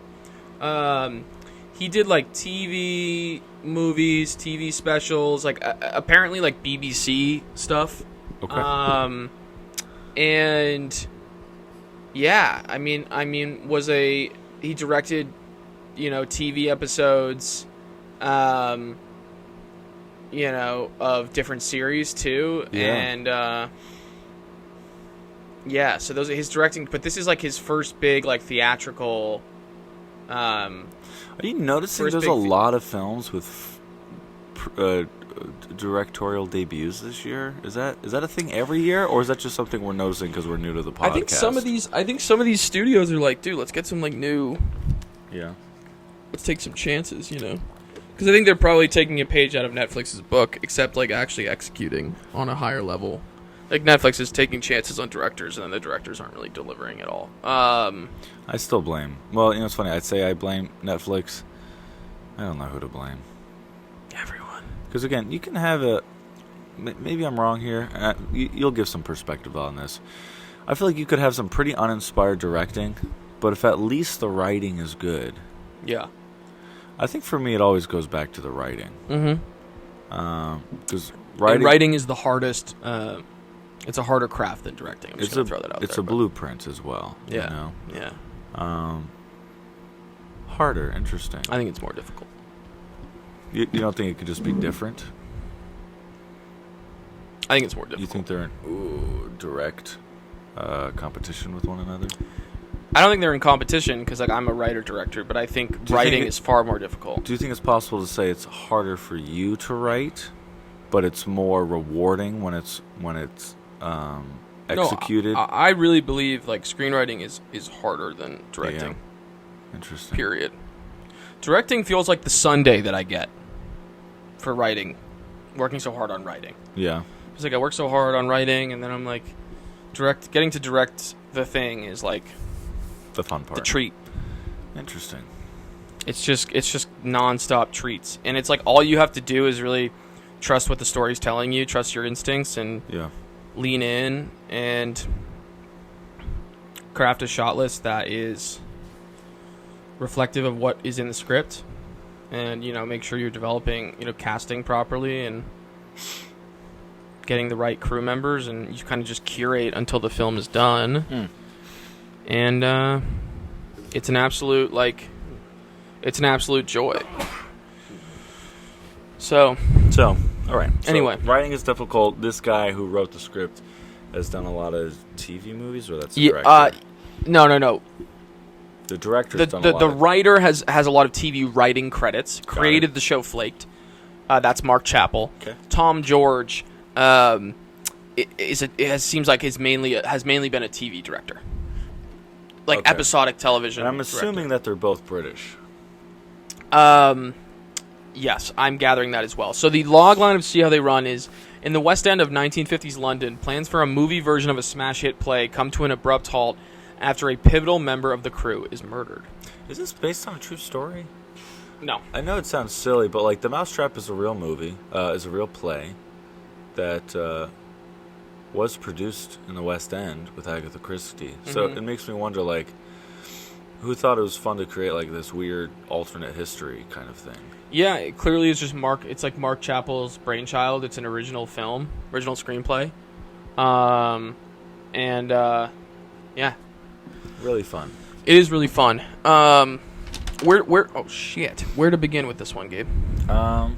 He did like TV movies, TV specials, like apparently like BBC stuff. Okay. And yeah, I mean, he directed, TV episodes, of different series too, Yeah. and yeah, so those are his directing, but this is like his first big like theatrical. Are you noticing first there's big a lot of films with directorial debuts this year? Is that a thing every year, or is that just something we're noticing because we're new to the podcast? I think some of these studios are like, dude, let's get some like new. Yeah. Let's take some chances, because I think they're probably taking a page out of Netflix's book, except like actually executing on a higher level. Like Netflix is taking chances on directors, and then the directors aren't really delivering at all. I still blame. Well, it's funny. I'd say I blame Netflix. I don't know who to blame. Everyone. Because again, you can have maybe I'm wrong here. You'll give some perspective on this. I feel like you could have some pretty uninspired directing, but if at least the writing is good. Yeah. I think for me, it always goes back to the writing. Mm-hmm. Because writing is the hardest. It's a harder craft than directing. I'm just going to throw that out there. It's a blueprint as well. Yeah. Yeah. Harder. Interesting. I think it's more difficult. You don't think it could just be different? I think it's more difficult. You think they're in direct competition with one another? I don't think they're in competition because like I'm a writer-director, but I think writing is far more difficult. Do you think it's possible to say it's harder for you to write, but it's more rewarding when it's executed? No, I really believe like screenwriting is harder than directing. Yeah. Interesting. Period. Directing feels like the Sunday that I get for writing, working so hard on writing. Yeah. It's like I work so hard on writing, and then I'm like, getting to direct the thing is like the fun part. The treat. Interesting. It's just nonstop treats, and it's like all you have to do is really trust what the story's telling you, trust your instincts, and lean in and craft a shot list that is reflective of what is in the script, and make sure you're developing casting properly and getting the right crew members, and you kind of just curate until the film is done. And it's an absolute joy. So all right. Anyway, writing is difficult. This guy who wrote the script has done a lot of TV movies, or that's the director? No. The director's done a lot. The writer has a lot of TV writing credits. Created the show Flaked. That's Mark Chappell. Okay. Tom George seems like has mainly been a TV director. Like episodic television. And I'm assuming that they're both British. Yes, I'm gathering that as well. So the logline of See How They Run is, in the West End of 1950s London, plans for a movie version of a smash hit play come to an abrupt halt after a pivotal member of the crew is murdered. Is this based on a true story? No. I know it sounds silly, but like The Mousetrap is a real movie, is a real play that was produced in the West End with Agatha Christie. Mm-hmm. So it makes me wonder, like, who thought it was fun to create like this weird alternate history kind of thing? Yeah, it clearly is just Mark. It's like Mark Chappell's brainchild. It's an original film, original screenplay, yeah, really fun. It is really fun. Where to begin with this one, Gabe? I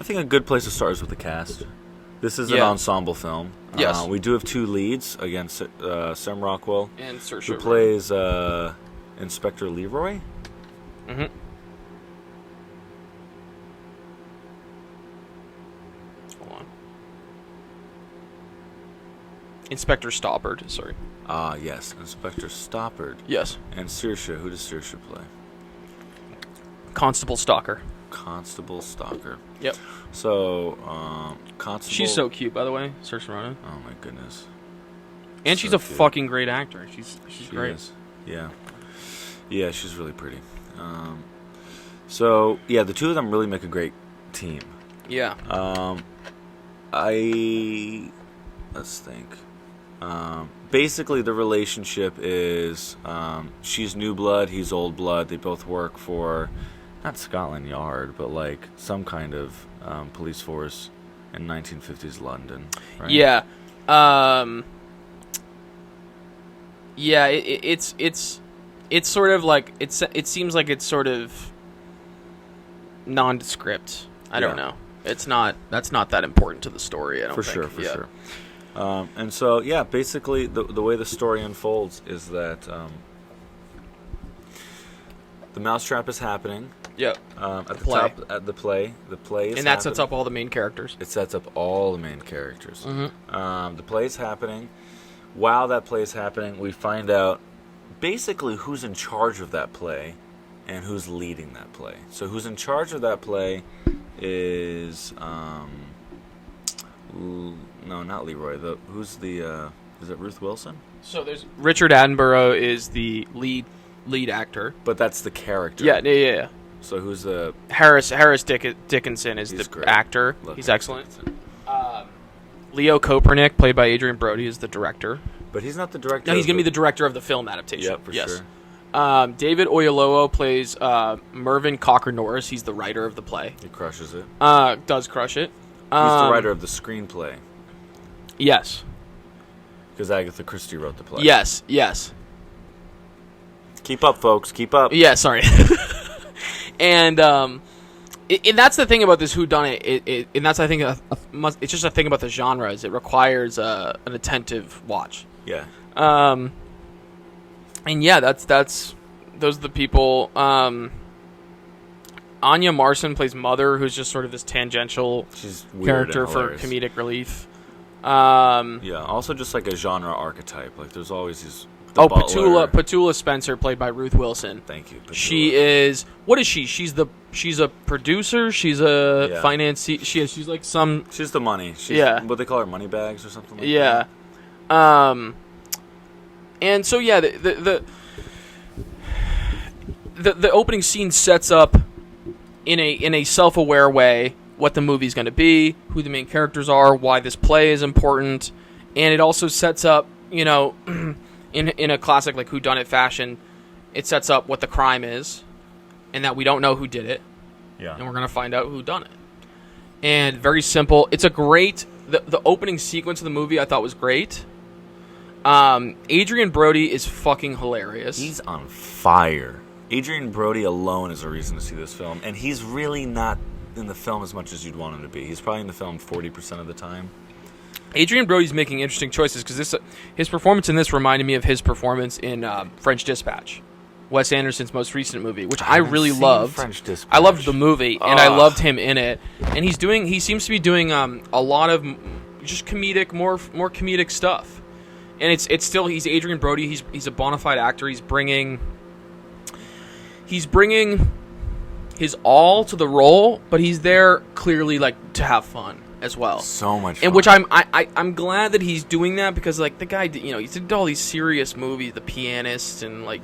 think a good place to start is with the cast. This is an ensemble film. Yes. We do have 2 leads against Sam Rockwell, and Saoirse, who plays Inspector Leroy. Mm-hmm. Inspector Stoppard. Sorry. Ah, yes, Inspector Stoppard. Yes. And Saoirse. Who does Saoirse play? Constable Stalker. Constable Stalker. Yep. So, Constable... She's so cute, by the way, Saoirse Ronan. Oh, my goodness. And So she's a cute. fucking great actor. She's great. Is. Yeah. Yeah, she's really pretty. So, yeah, the two of them really make a great team. Yeah. Let's think. Basically, the relationship is she's new blood, he's old blood. They both work for, not Scotland Yard, but like some kind of police force in 1950s London. Right? Yeah. Yeah, it's sort of like it seems like it's sort of nondescript. I don't know. That's not that important to the story. I don't think. For sure. And so, yeah, basically the way the story unfolds is that the mousetrap is happening. Yep. At the top, at the play is and that sets up all the main characters. It sets up all the main characters. Mm-hmm. The play is happening. While that play is happening, we find out basically who's in charge of that play and who's leading that play. So who's in charge of that play is no, not Leroy. Who's the is it Ruth Wilson? So there's Richard Attenborough is the lead actor. But that's the character. Yeah. So who's the Harris Dickinson is the great. Actor. Love He's Harris excellent. Dickinson. Leo Kopernik, played by Adrian Brody, is the director. But he's not the director. No, he's going to be the director of the film adaptation. Yeah, for sure. David Oyelowo plays Mervyn Cocker Norris. He's the writer of the play. He crushes it. Does crush it. He's the writer of the screenplay. Yes. Because Agatha Christie wrote the play. Yes. Keep up, folks. Keep up. Yeah, sorry. And that's the thing about this whodunit. And that's, I think, it's just a thing about the genre. Is it requires an attentive watch. Yeah. And yeah, that's those are the people. Anya Marson plays Mother, who's just sort of this tangential character for comedic relief. Yeah, also just like a genre archetype. Like there's always these. Petula Spencer, played by Ruth Wilson. Thank you. Petula. She is. What is she? She's a producer. She's a finance. She's like some. She's the money. She's what they call her, money bags or something like that. Yeah. And so yeah, the opening scene sets up in a self-aware way what the movie's going to be, who the main characters are, why this play is important, and it also sets up, in a classic like whodunit fashion, it sets up what the crime is, and that we don't know who did it, and we're going to find out who done it. And very simple. It's a great the opening sequence of the movie I thought was great. Adrian Brody is fucking hilarious. He's on fire. Adrian Brody alone is a reason to see this film, and he's really not in the film as much as you'd want him to be. He's probably in the film 40% of the time. Adrian Brody's making interesting choices because his performance in this reminded me of his performance in French Dispatch, Wes Anderson's most recent movie, which I really loved. French Dispatch. I loved the movie, and I loved him in it. And he seems to be doing a lot of just comedic, more comedic stuff. And it's still, he's Adrian Brody. He's a bona fide actor. He's bringing his all to the role, but he's there clearly like to have fun as well. So much fun. And which I'm glad that he's doing that, because like the guy, he did all these serious movies, The Pianist and like,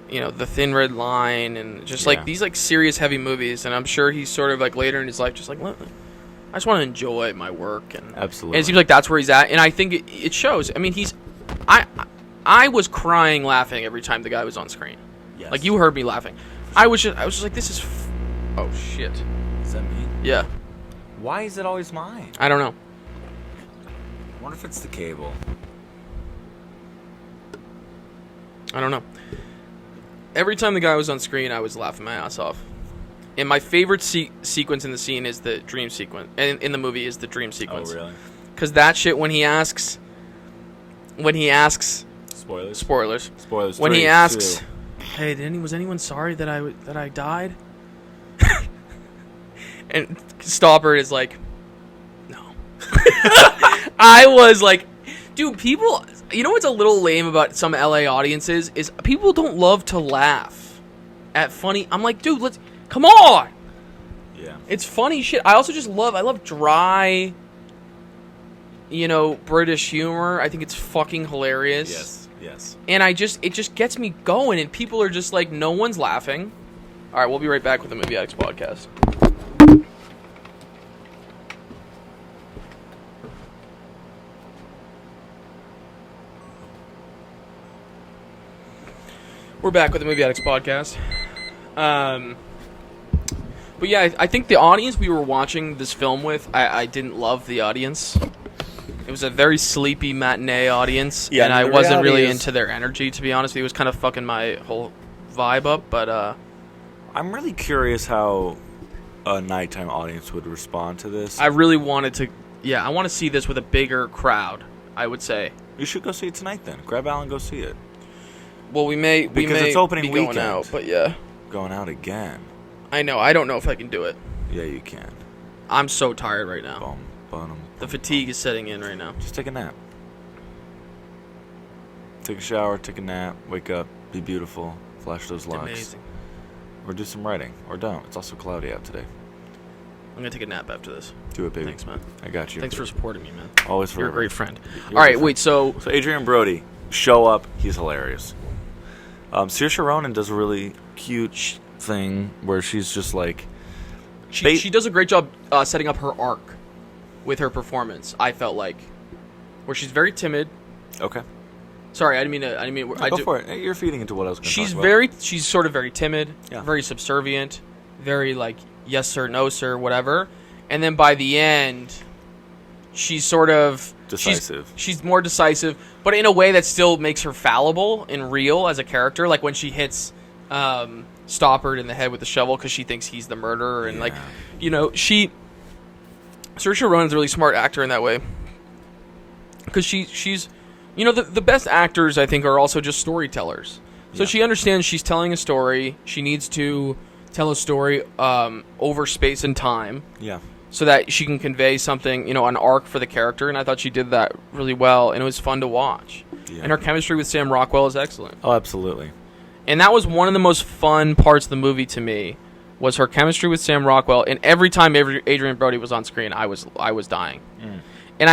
The Thin Red Line, and just like these like serious heavy movies. And I'm sure he's sort of like later in his life just like, I just want to enjoy my work. And absolutely. And it seems like that's where he's at, and I think it shows. I mean, I was crying laughing every time the guy was on screen. Yes. Like, you heard me laughing. I was just like, this is oh shit. Is that me? Yeah. Why is it always mine? I don't know. I wonder if it's the cable. I don't know. Every time the guy was on screen, I was laughing my ass off. And my favorite sequence in the scene is the dream sequence. In the movie is the dream sequence. Oh, really? Because that shit, when he asks... Spoilers. When he asks, 2. Hey, was anyone sorry that I died? And Stoppard is like, no. I was like, Dude, people... You know what's a little lame about some LA audiences? Is people don't love to laugh at funny... I'm like, dude, let's... Come on! Yeah. It's funny shit. I also just love... I love dry... British humor. I think it's fucking hilarious. Yes. And it just gets me going, and people are just like, no one's laughing. All right, we'll be right back with the Movie Addicts podcast. We're back with the Movie Addicts podcast. But yeah, I think the audience we were watching this film with, I didn't love the audience. It was a very sleepy matinee audience, and I wasn't really into their energy, to be honest. It was kind of fucking my whole vibe up, but... I'm really curious how a nighttime audience would respond to this. I really wanted to... Yeah, I want to see this with a bigger crowd, I would say. You should go see it tonight, then. Grab Al and go see it. Well, we may it's opening be going weekend. out, but yeah. Going out again. I know. I don't know if I can do it. Yeah, you can. I'm so tired right now. Boom. The fatigue is setting in right now. Just take a nap. Take a shower, take a nap, wake up, be beautiful, flash those locks. Amazing. Or do some writing. Or don't. It's also cloudy out today. I'm going to take a nap after this. Do it, baby. Thanks, man. I got you. Thanks for supporting me, man. Always You're forever. a great friend. You're All right, friend. wait, so Adrian Brody, show up. He's hilarious. Saoirse Ronan does a really cute thing where she's just like... She does a great job setting up her arc with her performance, I felt like. Where she's very timid. Okay. Sorry, I didn't mean... Go for it. You're feeding into what I was going to talk about. She's sort of very timid, very subservient, very like, yes sir, no sir, whatever. And then by the end, she's sort of... Decisive. She's more decisive, but in a way that still makes her fallible and real as a character. Like when she hits Stoppard in the head with the shovel because she thinks he's the murderer. And Saoirse Ronan's a really smart actor in that way. Because she's... the best actors, I think, are also just storytellers. So she understands she's telling a story. She needs to tell a story over space and time. Yeah. So that she can convey something, an arc for the character. And I thought she did that really well. And it was fun to watch. Yeah. And her chemistry with Sam Rockwell is excellent. Oh, absolutely. And that was one of the most fun parts of the movie to me, was her chemistry with Sam Rockwell. And every time Adrian Brody was on screen, I was dying. Mm. And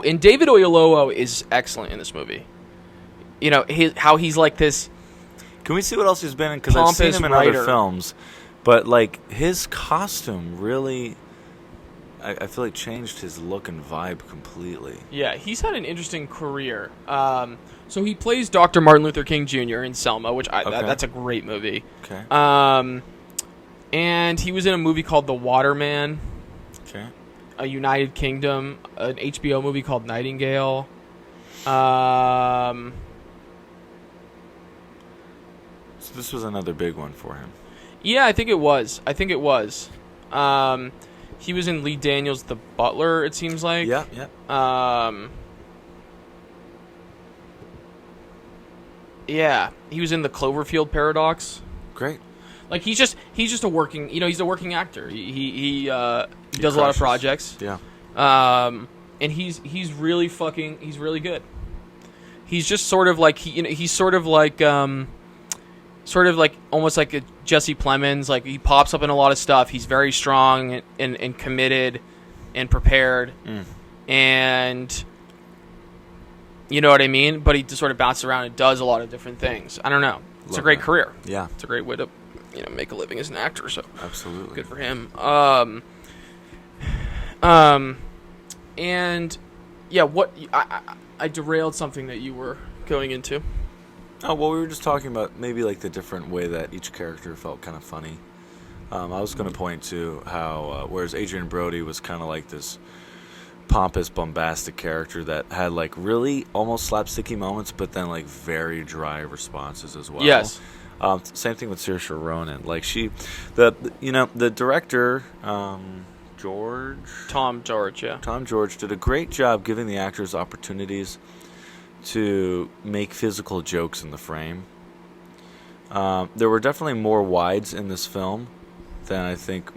and David Oyelowo is excellent in this movie. How he's like this. Can we see what else he's been in? Because I've seen him in other films, but like his costume really, I feel like changed his look and vibe completely. Yeah, he's had an interesting career. So he plays Dr. Martin Luther King Jr. in Selma, which that's a great movie. Okay. And he was in a movie called The Waterman. Okay. A United Kingdom, an HBO movie called Nightingale. So this was another big one for him. Yeah, I think it was. He was in Lee Daniels' The Butler, it seems like. Yeah. Yeah, he was in The Cloverfield Paradox. Great. Like he's just a working, he's a working actor. He does a lot of projects. Yeah. And he's really good. He's just sort of like he's sort of like almost like a Jesse Plemons. Like he pops up in a lot of stuff. He's very strong and committed and prepared. And you know what I mean? But he just sort of bounces around and does a lot of different things. I don't know. It's a great career. Yeah. It's a great way to make a living as an actor. So absolutely good for him. And yeah, what I derailed something that you were going into. Oh, well, we were just talking about maybe like the different way that each character felt kind of funny. I was going to point to how whereas Adrian Brody was kind of like this pompous, bombastic character that had like really almost slapsticky moments, but then like very dry responses as well. Yes. Same thing with Saoirse Ronan. Like the director, Tom George did a great job giving the actors opportunities to make physical jokes in the frame. There were definitely more wides in this film than I think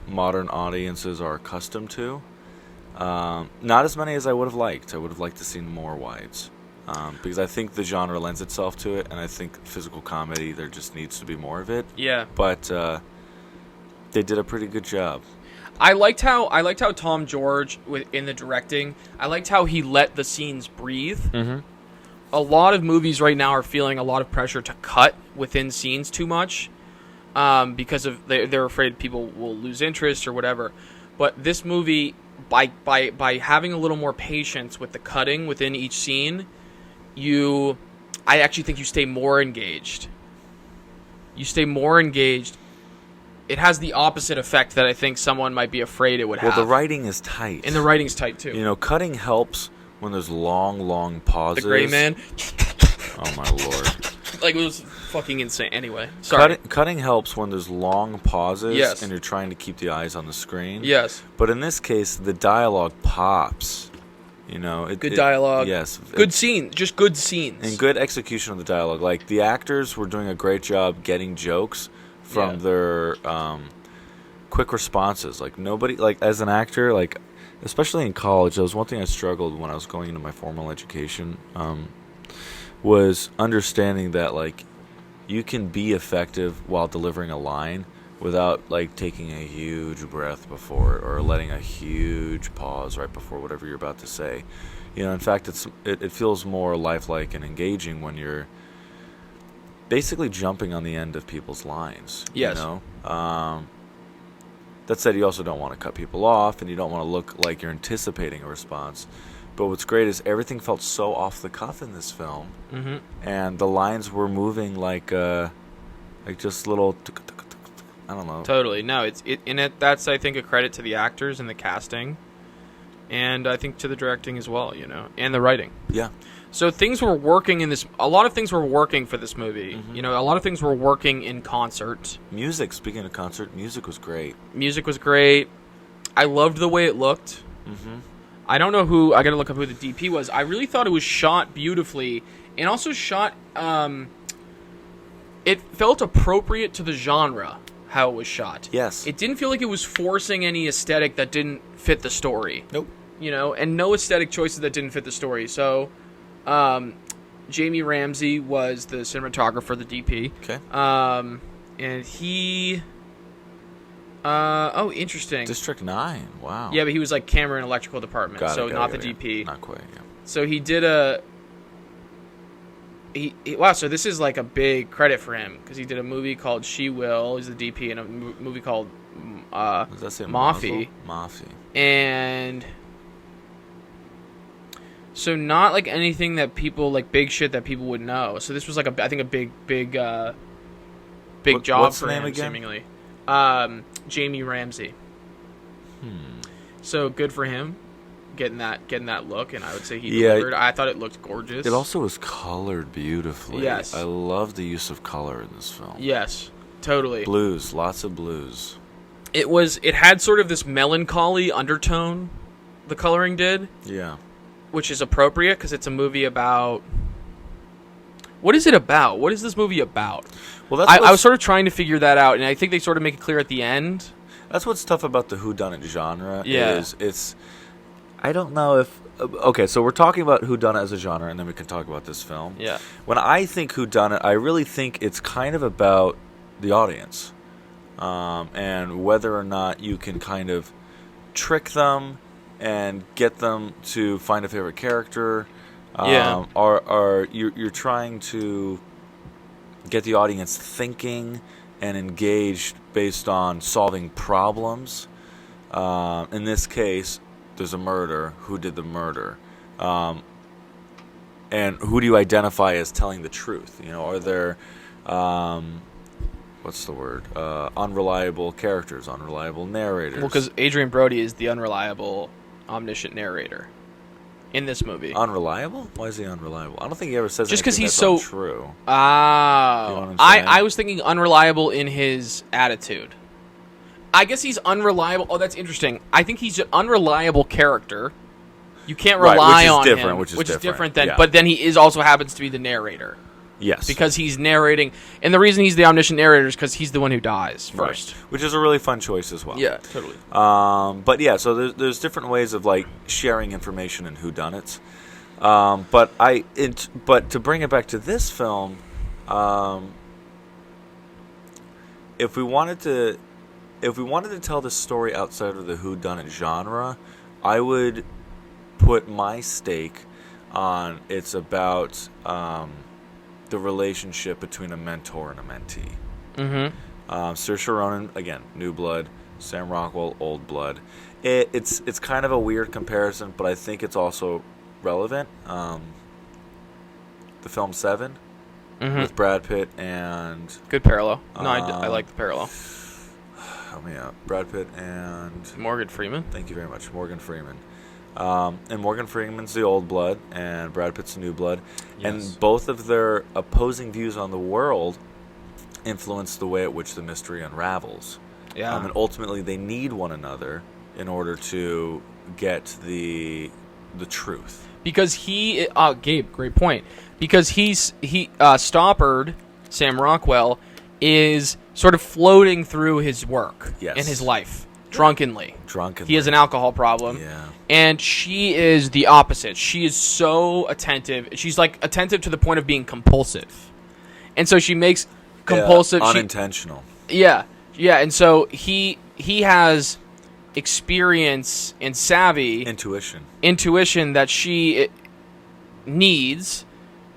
modern audiences are accustomed to. Not as many as I would have liked. I would have liked to see more wides. Because I think the genre lends itself to it, and I think physical comedy, there just needs to be more of it. Yeah. But they did a pretty good job. I liked how Tom George in the directing. I liked how he let the scenes breathe. Mm-hmm. A lot of movies right now are feeling a lot of pressure to cut within scenes too much, because of they're afraid people will lose interest or whatever. But this movie, by having a little more patience with the cutting within each scene, I actually think you stay more engaged. You stay more engaged. It has the opposite effect that I think someone might be afraid it would have. Well, the writing is tight. And the writing's tight, too. You know, cutting helps when there's long pauses. The Gray Man. Oh, my Lord. Like, it was fucking insane. Anyway, sorry. Cutting helps when there's long pauses. Yes. And you're trying to keep the eyes on the screen. Yes. But in this case, the dialogue pops. You know, good dialogue. Yes. Good scene. Just good scenes. And good execution of the dialogue. Like, the actors were doing a great job getting jokes from their quick responses. Like, nobody, like, as an actor, like, especially in college, that was one thing I struggled when I was going into my formal education, was understanding that, like, you can be effective while delivering a line without, like, taking a huge breath before it or letting a huge pause right before whatever you're about to say. You know, in fact, it feels more lifelike and engaging when you're basically jumping on the end of people's lines. Yes. You know? That said, you also don't want to cut people off, and you don't want to look like you're anticipating a response. But what's great is everything felt so off the cuff in this film, and the lines were moving like just little. I don't know. Totally. No, that's, I think, a credit to the actors and the casting, and I think to the directing as well, you know, and the writing. Yeah. So things were working in this. A lot of things were working for this movie. You know, a lot of things were working in concert. Music. Speaking of concert, music was great. Music was great. I loved the way it looked. I don't know who. I got to look up who the DP was. I really thought it was shot beautifully, and also shot. It felt appropriate to the genre. How it was shot. Yes. It didn't feel like it was forcing any aesthetic that didn't fit the story. Nope. You know, and no aesthetic choices that didn't fit the story. So, Jamie Ramsey was the cinematographer, the DP. Okay. And he... oh, interesting. District 9. Wow. Yeah, but he was like camera and electrical department, Got it, not the DP. Not quite, yeah. So he did a... Wow, so this is like a big credit for him because he did a movie called She Will. He's the DP in a movie called Does that say Mafi. Mafi. And so not like anything that people like big shit that people would know. So this was like a big job what's for the name him again? seemingly. Jamie Ramsey. So good for him. Getting that look, and I would say he delivered. I thought it looked gorgeous. It also was colored beautifully. Yes. I love the use of color in this film. Yes, totally. Blues, lots of blues. It had sort of this melancholy undertone, the coloring did. Yeah. Which is appropriate, because it's a movie about... What is it about? What is this movie about? Well, I was sort of trying to figure that out, and I think they sort of make it clear at the end. That's what's tough about the whodunit genre. Yeah. Is it's... I don't know if... Okay, so we're talking about whodunit as a genre, and then we can talk about this film. Yeah. When I think whodunit, I really think it's kind of about the audience. And whether or not you can kind of trick them and get them to find a favorite character. Or you're trying to get the audience thinking and engaged based on solving problems. In this case... There's a murder. Who did the murder? And who do you identify as telling the truth? You know, are there, what's the word? Unreliable characters, unreliable narrators. Well, because Adrian Brody is the unreliable, omniscient narrator in this movie. Unreliable? Why is he unreliable? I don't think he ever says just because anything he's that's so untrue. Oh, You know what I'm saying? I was thinking unreliable in his attitude. I guess he's unreliable. Oh, that's interesting. I think he's an unreliable character. You can't rely on him, which is different than. yeah. But then he also happens to be the narrator. Yes. Because he's narrating, and the reason he's the omniscient narrator is because he's the one who dies first. Right. Which is a really fun choice as well. Yeah, totally. But yeah, so there's different ways of like sharing information and whodunits. But to bring it back to this film, if we wanted to tell the story outside of the whodunit genre, I would put my stake on it's about the relationship between a mentor and a mentee. Mm-hmm. Saoirse Ronan, again, new blood. Sam Rockwell, old blood. It's kind of a weird comparison, but I think it's also relevant. The film Seven with Brad Pitt and... Good parallel. No, I like the parallel. Help me out. Brad Pitt and... Morgan Freeman. Thank you very much. Morgan Freeman. And Morgan Freeman's the old blood, and Brad Pitt's the new blood. Yes. And both of their opposing views on the world influence the way at which the mystery unravels. Yeah. And ultimately, they need one another in order to get the truth. Because Gabe, great point. Because Stoppard, Sam Rockwell, is sort of floating through his work in his life. Drunkenly. He has an alcohol problem. Yeah. And she is the opposite. She is so attentive. She's like attentive to the point of being compulsive. And so she makes compulsive... unintentional. Yeah. And so he has experience and savvy... Intuition that she needs,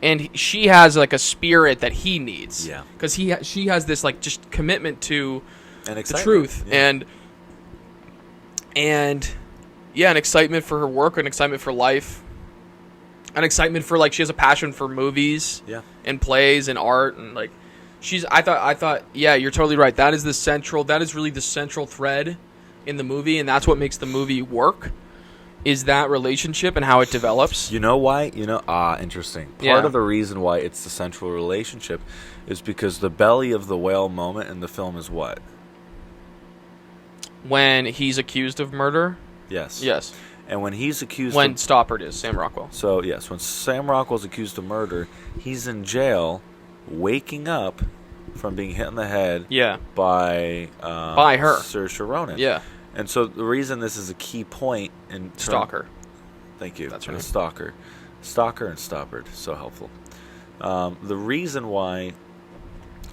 and she has like a spirit that he needs. Yeah. Because she has this like just commitment to the truth. Yeah. And yeah, an excitement for her work, an excitement for life, an excitement for like she has a passion for movies, and plays and art, and like I thought yeah, you're totally right. That is really the central thread in the movie, and that's what makes the movie work. Is that relationship and how it develops. You know why? Interesting. Part of the reason why it's the central relationship is because the belly of the whale moment in the film is what? When he's accused of murder? Yes. And when he's accused when Stoppard is, Sam Rockwell. So, yes, when Sam Rockwell's accused of murder, he's in jail, waking up from being hit in the head by her. Saoirse Ronan. Yeah. And so the reason this is a key point in... Stalker. Thank you. That's right. Stalker and Stoppard. So helpful. The reason why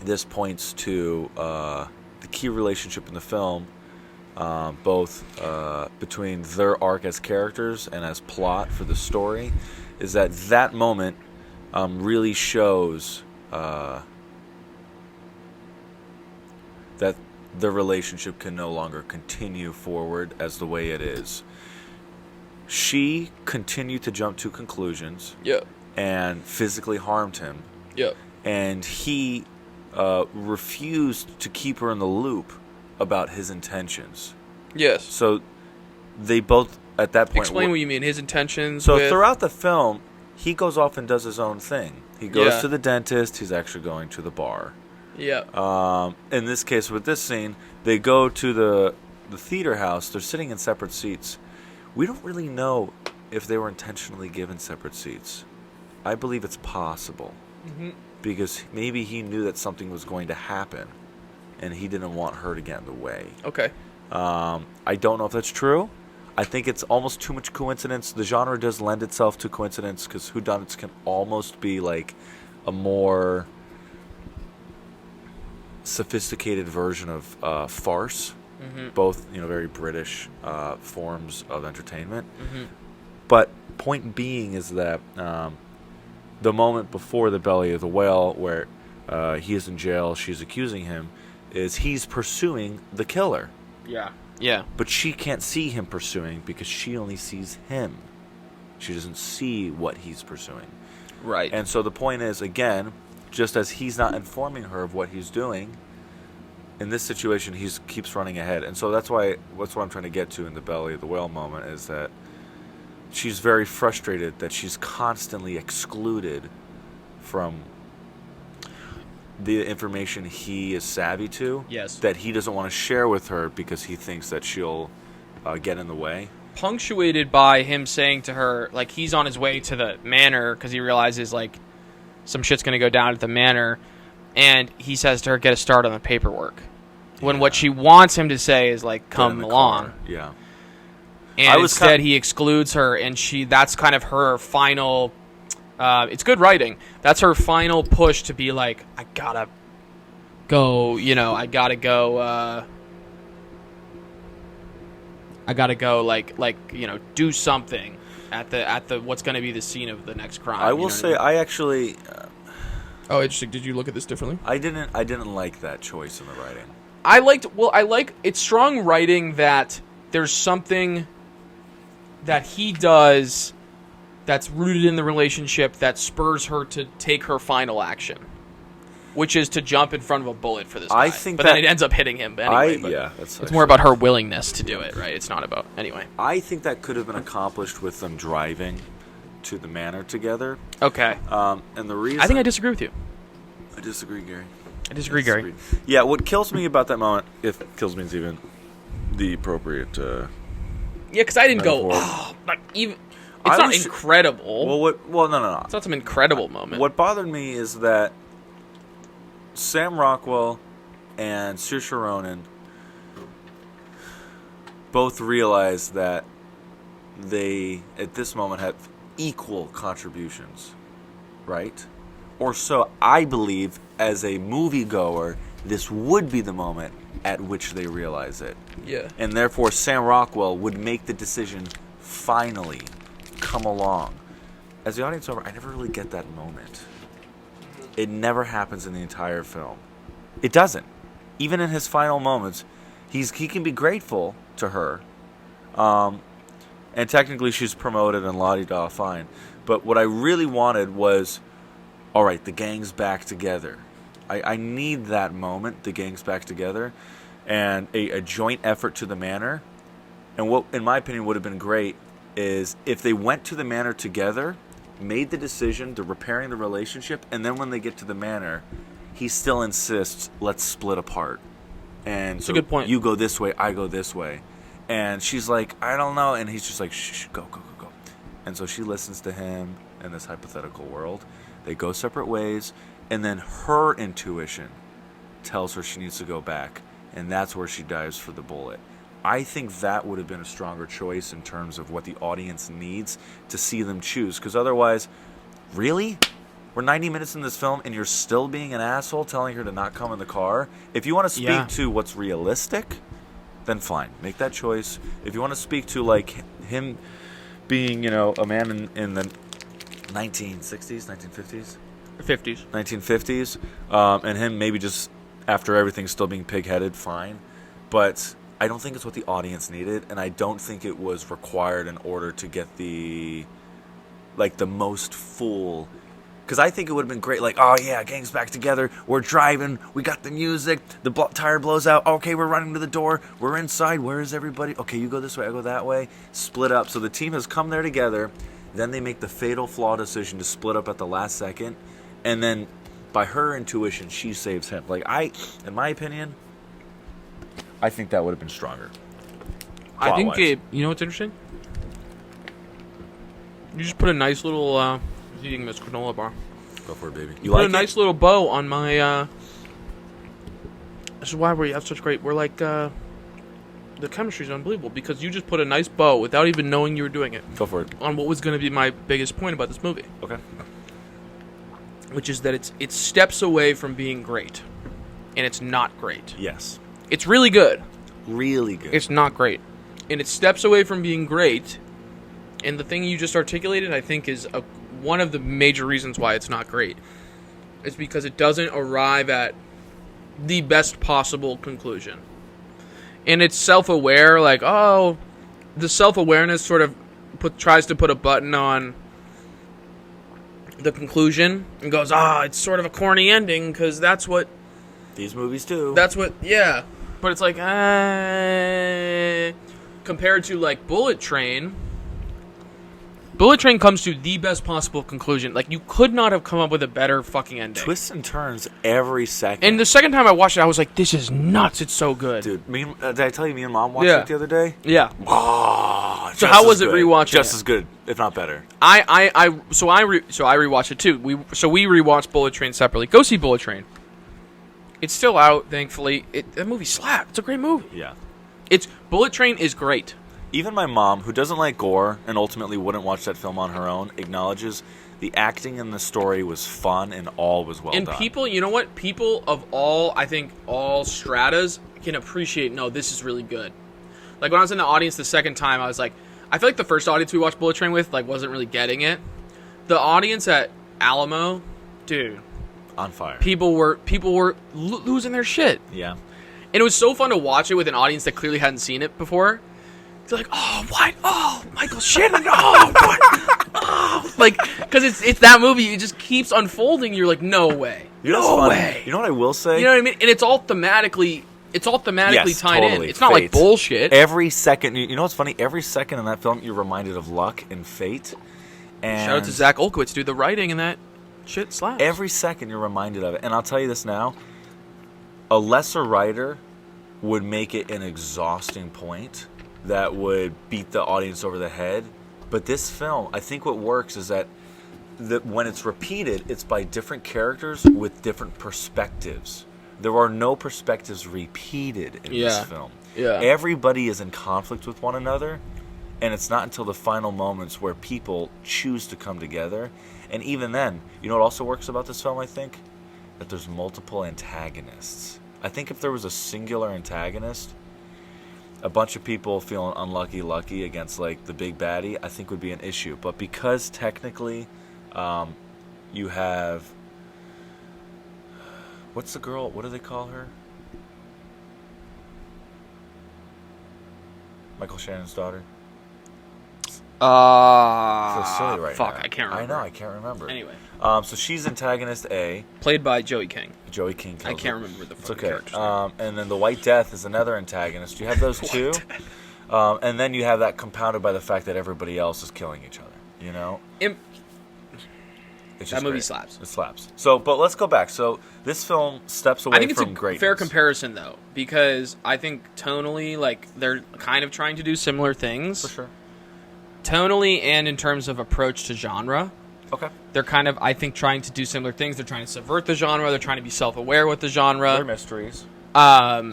this points to the key relationship in the film... both between their arc as characters and as plot for the story, is that moment really shows that the relationship can no longer continue forward as the way it is. She continued to jump to conclusions and physically harmed him. And he refused to keep her in the loop about his intentions. Yes. So they both, at that point... Explain what you mean, his intentions. So throughout the film, he goes off and does his own thing. He goes to the dentist. He's actually going to the bar. Yeah. In this case, with this scene, they go to the theater house. They're sitting in separate seats. We don't really know if they were intentionally given separate seats. I believe it's possible. Mm-hmm. Because maybe he knew that something was going to happen, and he didn't want her to get in the way. Okay. I don't know if that's true. I think it's almost too much coincidence. The genre does lend itself to coincidence because whodunits can almost be like a more sophisticated version of farce. Mm-hmm. Both, very British forms of entertainment. Mm-hmm. But point being is that the moment before the belly of the whale, where he is in jail, she's accusing him, is he's pursuing the killer. Yeah. But she can't see him pursuing because she only sees him. She doesn't see what he's pursuing. Right. And so the point is, again, just as he's not informing her of what he's doing, in this situation, he keeps running ahead. And so that's what I'm trying to get to in the belly of the whale moment, is that she's very frustrated that she's constantly excluded from the information he is savvy to, that he doesn't want to share with her because he thinks that she'll get in the way. Punctuated by him saying to her, like, he's on his way to the manor because he realizes, like, some shit's going to go down at the manor, and he says to her, get a start on the paperwork. When what she wants him to say is, like, come along. Car. Yeah. And instead he excludes her, and that's kind of her final... it's good writing. That's her final push to be like, I gotta go, do something at the what's going to be the scene of the next crime. I will say, I actually... oh, interesting. Did you look at this differently? I didn't like that choice in the writing. I like it's strong writing that there's something that he does that's rooted in the relationship that spurs her to take her final action, which is to jump in front of a bullet for this guy. But then it ends up hitting him anyway. It's more about her willingness to do it, right? It's not about... Anyway. I think that could have been accomplished with them driving to the manor together. Okay. And the reason... I think I disagree with you. I disagree, Gary. Gary. Yeah, what kills me about that moment, if kills me is even the appropriate... yeah, because I didn't go, even... It's not incredible. Well, no. It's not some incredible moment. What bothered me is that Sam Rockwell and Saoirse Ronan both realized that they, at this moment, had equal contributions, right? Or so I believe, as a moviegoer, this would be the moment at which they realize it. Yeah. And therefore, Sam Rockwell would make the decision, finally, come along. As the audience member, I never really get that moment. It never happens in the entire film. It doesn't. Even in his final moments, he can be grateful to her. And technically she's promoted and la-di-da, fine. But what I really wanted was, all right, the gang's back together. I need that moment, the gang's back together, and a joint effort to the manor. And what, in my opinion, would have been great is if they went to the manor together, made the decision to repairing the relationship, and then when they get to the manor, he still insists, let's split apart. And that's a good point. You go this way, I go this way. And she's like, I don't know. And he's just like, shh, go. And so she listens to him in this hypothetical world. They go separate ways. And then her intuition tells her she needs to go back. And that's where she dives for the bullet. I think that would have been a stronger choice in terms of what the audience needs to see them choose. Because otherwise, really? We're 90 minutes in this film and you're still being an asshole telling her to not come in the car? If you want to speak to what's realistic, then fine. Make that choice. If you want to speak to, like, him being, a man in the 1960s, 1950s? 50s. 1950s. And him maybe just, after everything, still being pig-headed, fine. But I don't think it's what the audience needed, and I don't think it was required in order to get the most full... Because I think it would have been great, like, oh yeah, gang's back together, we're driving, we got the music, the tire blows out, okay, we're running to the door, we're inside, where is everybody? Okay, you go this way, I go that way, split up. So the team has come there together, then they make the fatal flaw decision to split up at the last second, and then by her intuition, she saves him. Like, in my opinion, I think that would have been stronger. I think you know what's interesting? You just put a nice little... eating this granola bar. Go for it, baby. You put a nice little bow on my... This is why we have such great... We're like... the chemistry's unbelievable because you just put a nice bow without even knowing you were doing it. Go for it. On what was going to be my biggest point about this movie. Okay. Which is that it's steps away from being great. And it's not great. Yes. It's really good. Really good. It's not great. And it steps away from being great. And the thing you just articulated, I think, is one of the major reasons why it's not great. Is because it doesn't arrive at the best possible conclusion. And it's self-aware, like, oh, the self-awareness sort of tries to put a button on the conclusion and goes, it's sort of a corny ending because that's what... These movies do. That's what, yeah. But it's like, compared to, like, Bullet Train... Bullet Train comes to the best possible conclusion. Like, you could not have come up with a better fucking ending. Twists and turns every second. And the second time I watched it, I was like, this is nuts. It's so good. Dude, did I tell you me and Mom watched it the other day? Yeah. Oh, so how was it rewatching? Just as good, if not better. So I rewatched it too. We rewatched Bullet Train separately. Go see Bullet Train. It's still out, thankfully. That movie slapped. It's a great movie. Yeah. Bullet Train is great. Even my mom, who doesn't like gore and ultimately wouldn't watch that film on her own, acknowledges the acting in the story was fun and all was well done. And people, you know what? People of all stratas can appreciate, no, this is really good. Like, when I was in the audience the second time, I was like, I feel like the first audience we watched Bullet Train with, like, wasn't really getting it. The audience at Alamo, dude. On fire. People were losing their shit. Yeah. And it was so fun to watch it with an audience that clearly hadn't seen it before. They're like, oh, what? Oh, Michael Shannon. Oh, what? Oh. Like, because it's that movie. It just keeps unfolding. You're like, no way. No way. You know what I will say? You know what I mean? And it's all thematically tied in. It's not like bullshit. Every second, you know what's funny? Every second in that film, you're reminded of luck and fate. And shout out to Zach Olkowitz, dude. The writing in that shit slaps. Every second, you're reminded of it. And I'll tell you this now. A lesser writer would make it an exhausting point that would beat the audience over the head. But this film, I think what works is that when it's repeated, it's by different characters with different perspectives. There are no perspectives repeated in this film. Yeah. Everybody is in conflict with one another, and it's not until the final moments where people choose to come together. And even then, you know what also works about this film, I think? That there's multiple antagonists. I think if there was a singular antagonist, a bunch of people feeling lucky against, like, the big baddie, I think would be an issue. But because technically you have... What's the girl? What do they call her? Michael Shannon's daughter? I feel silly right now. I can't remember. I know, I can't remember. Anyway. So she's antagonist A. Played by Joey King. Joey King kills I can't remember the fucking character's name. And then the White Death is another antagonist. You have those two. And then you have that compounded by the fact that everybody else is killing each other. You know? That movie slaps. It slaps. So, but let's go back. So this film steps away from greatness. I think it's a fair comparison, though, because I think tonally, like, they're kind of trying to do similar things. For sure. Tonally and in terms of approach to genre. Okay. They're kind of, I think, trying to do similar things. They're trying to subvert the genre. They're trying to be self-aware with the genre. They're mysteries.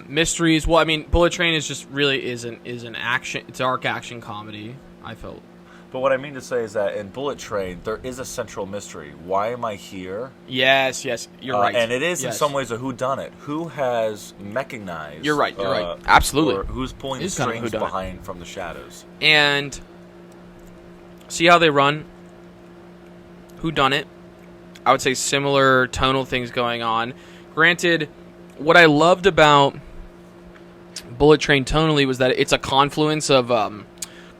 Mysteries. Well, I mean, Bullet Train is just really is an action. It's dark action comedy. I felt. But what I mean to say is that in Bullet Train, there is a central mystery. Why am I here? Yes, you're right. And it is in some ways a whodunit. Who has mechanized? You're right. Absolutely. Or who's pulling the strings behind from the shadows? And see how they run. Whodunit. I would say similar tonal things going on. Granted, what I loved about Bullet Train tonally was that it's a confluence of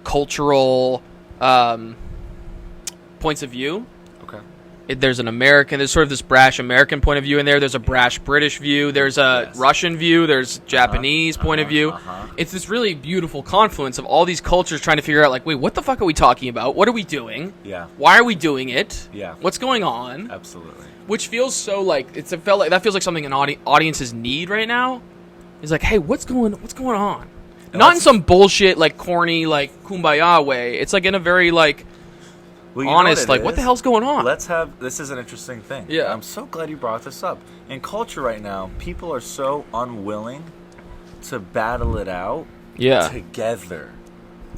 cultural points of view. Okay. There's sort of this brash American point of view in there. There's a brash British view. There's a Russian view. There's Japanese point of view. It's this really beautiful confluence of all these cultures trying to figure out, like, wait, what the fuck are we talking about? What are we doing? Yeah. Why are we doing it? Yeah. What's going on? Absolutely. Which feels so like that feels like something an audiences need right now. It's like, hey, what's going on? No, not in some bullshit, like, corny, like, kumbaya way. It's like in a very, like, honest, like, what the hell's going on? This is an interesting thing. Yeah. I'm so glad you brought this up. In culture right now, people are so unwilling to battle it out together.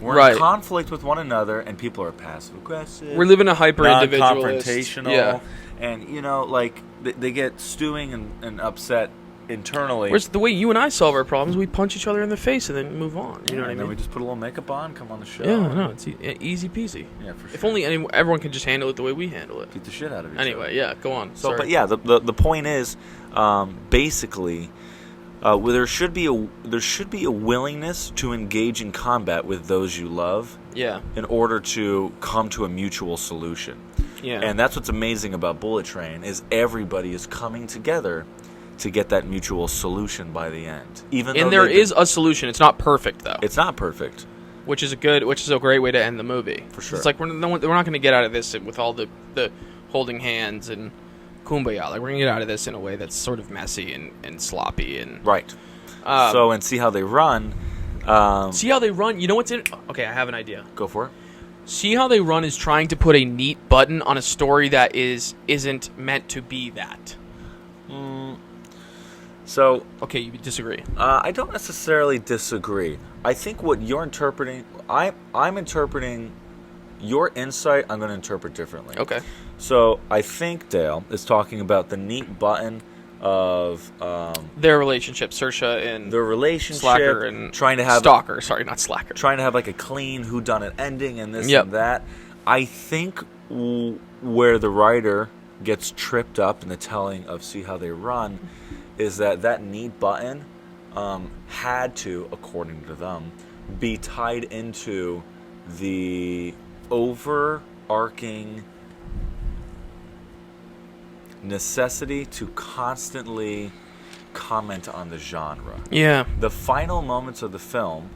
We're in conflict with one another, and people are passive-aggressive. We're living a hyper-individualist. Non-confrontational. Yeah. And, you know, like, they get stewing and upset internally. Whereas the way you and I solve our problems, we punch each other in the face and then move on. You know what I mean? And then we just put a little makeup on, come on the show. Yeah, no, it's easy peasy. Yeah, for sure. If only everyone could just handle it the way we handle it. Beat the shit out of each Anyway, yeah, go on. So, Sorry. but yeah, the point is, basically, there should be a willingness to engage in combat with those you love. Yeah. In order to come to a mutual solution. Yeah. And that's what's amazing about Bullet Train is everybody is coming together to get that mutual solution by the end. There is a solution. It's not perfect, though. It's not perfect. which is a great way to end the movie. For sure. It's like we're not going to get out of this with all the holding hands and kumbaya. Like we're going to get out of this in a way that's sort of messy and sloppy and right. And see how they run. See how they run. You know what's in? Okay, I have an idea. Go for it. See how they run is trying to put a neat button on a story that isn't meant to be that. So okay, you disagree. I don't necessarily disagree. I think what you're interpreting, I'm interpreting your insight. I'm going to interpret differently. Okay. So I think Dale is talking about the neat button of their relationship, Saoirse and their relationship, Slacker and trying to have Stalker. Sorry, not Slacker. Trying to have like a clean whodunit ending and this Yep. and that. I think where the writer gets tripped up in the telling of See How They Run is that neat button had to, according to them, be tied into the overarching necessity to constantly comment on the genre. Yeah. The final moments of the film,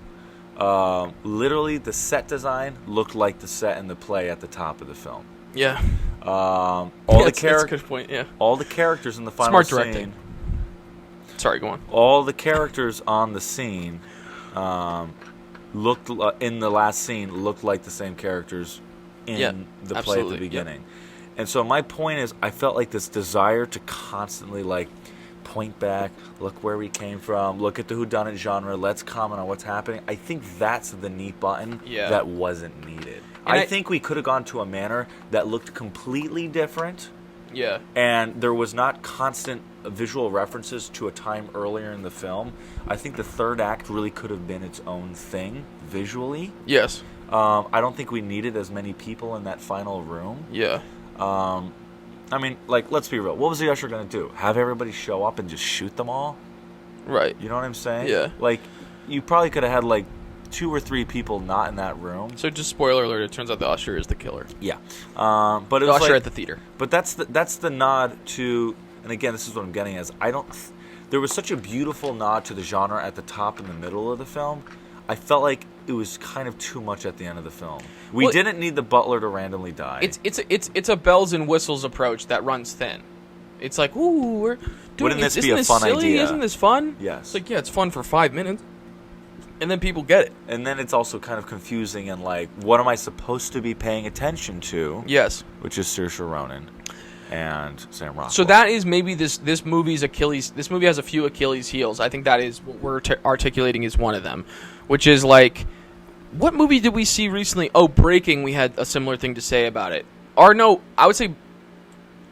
literally the set design looked like the set in the play at the top of the film. Yeah. That's a good point. Yeah. All the characters in the final Smart scene. directing. Sorry, go on. All the characters on the scene looked in the last scene looked like the same characters in the play at the beginning. Yep. And so my point is, I felt like this desire to constantly like point back, look where we came from, look at the whodunit genre, let's comment on what's happening. I think that's the neat button that wasn't needed. I think we could have gone to a manner that looked completely different. Yeah. And there was not constant visual references to a time earlier in the film. I think the third act really could have been its own thing visually. Yes. I don't think we needed as many people in that final room. Yeah. I mean, like, let's be real. What was the usher going to do? Have everybody show up and just shoot them all? Right. You know what I'm saying? Yeah. Like, you probably could have had, like, 2 or 3 people not in that room. So just spoiler alert, it turns out the usher is the killer. Yeah. But it the was usher like, at the theater. But that's the nod to, and again, this is what I'm getting at, there was such a beautiful nod to the genre at the top and the middle of the film. I felt like it was kind of too much at the end of the film. We didn't need the butler to randomly die. It's a bells and whistles approach that runs thin. It's like, ooh, we're doing Wouldn't this isn't be a this fun silly? idea? Isn't this fun? Yes. It's like, yeah, it's fun for 5 minutes. And then people get it. And then it's also kind of confusing and like, what am I supposed to be paying attention to? Yes. Which is Saoirse Ronan and Sam Rockwell. So that is maybe this movie's Achilles. This movie has a few Achilles heels. I think that is what we're articulating is one of them, which is like, what movie did we see recently? Oh, Breaking. We had a similar thing to say about it. Or no, I would say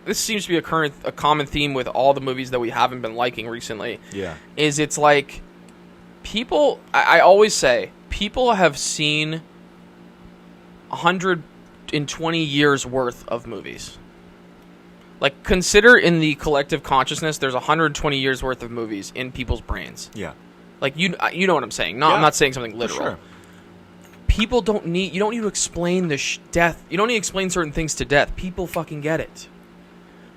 this seems to be a common theme with all the movies that we haven't been liking recently. Yeah. Is it's like people. I always say people have seen 120 years worth of movies. Like, consider in the collective consciousness, there's 120 years worth of movies in people's brains. Yeah. Like, you know what I'm saying. No, I'm not saying something literal. For sure. People you don't need to explain the death. You don't need to explain certain things to death. People fucking get it.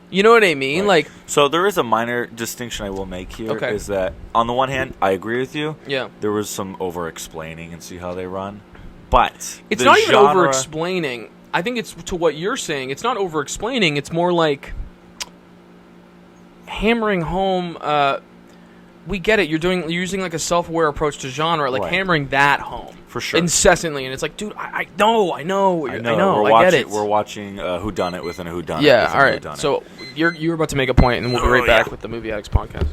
You know what I mean? Right. Like, so there is a minor distinction I will make here. Okay. Is that on the one hand, I agree with you. Yeah. There was some over-explaining and See How They Run. But it's the not even genre, over-explaining. I think it's to what you're saying. It's not over-explaining. It's more like hammering home. We get it. You're using like a self-aware approach to genre, like hammering that home for sure, incessantly. And it's like, dude, I know, I get it. We're watching Whodunit within a Whodunit. Yeah, all right. So you're about to make a point, and then we'll be right back with the Movie Addicts podcast.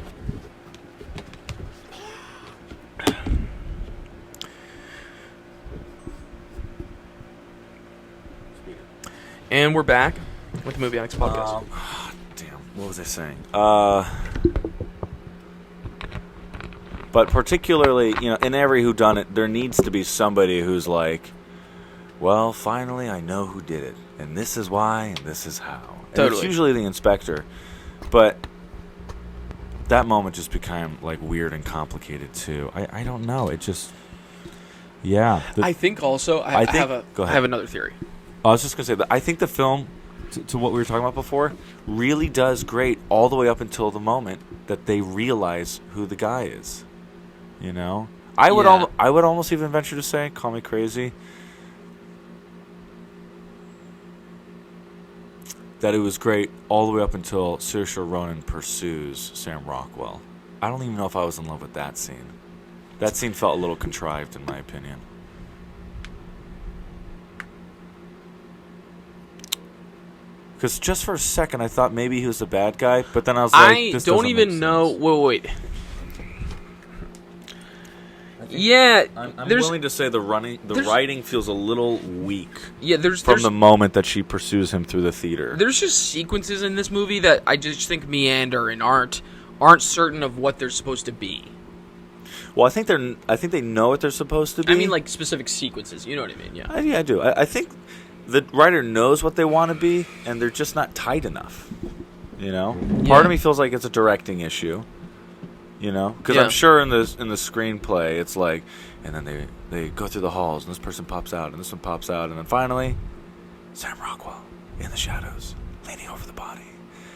And we're back with the Movie Addicts podcast. Damn, what was I saying? But particularly, in every whodunit, there needs to be somebody who's like, well, finally I know who did it, and this is why, and this is how. And Totally. It's usually the inspector, but that moment just became like weird and complicated too. I don't know. It just, yeah. I think also I have another theory. I was just gonna say that I think the film, to what we were talking about before, really does great all the way up until the moment that they realize who the guy is. I would Yeah. I would almost even venture to say, call me crazy, that it was great all the way up until Saoirse Ronan pursues Sam Rockwell. I don't even know if I was in love with that scene. That scene felt a little contrived, in my opinion. Because just for a second, I thought maybe he was the bad guy, but then I was like, I this don't doesn't even make know. sense. Wait. Yeah, I'm there's willing to say the writing feels a little weak there's from the moment that she pursues him through the theater. there's just sequences in this movie that I just think meander and aren't certain of what they're supposed to be. Well, I think they know what they're supposed to be. I mean, like specific sequences. You know what I mean? Yeah. Yeah, I do. I think the writer knows what they want to be, and they're just not tight enough. You know, part of me feels like it's a directing issue. You know, because I'm sure in the screenplay it's like, and then they go through the halls, and this person pops out, and this one pops out, and then finally, Sam Rockwell in the shadows, leaning over the body,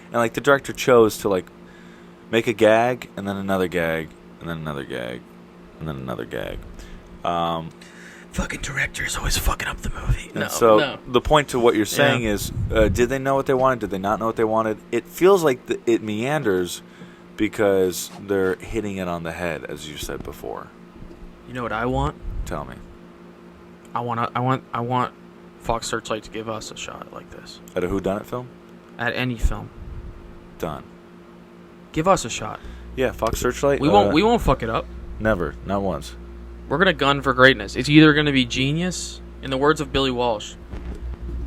and like the director chose to like make a gag, and then another gag, and then another gag, and then another gag. Fucking directors always fucking up the movie. No. The point to what you're saying is, did they know what they wanted? Did they not know what they wanted? It feels like it meanders because they're hitting it on the head, as you said before. You know what I want? Tell me. I want Fox Searchlight to give us a shot like this. At a whodunit film? At any film. Done. Give us a shot. Yeah, Fox Searchlight. We won't fuck it up. Never, not once. We're gonna gun for greatness. It's either gonna be genius, in the words of Billy Walsh.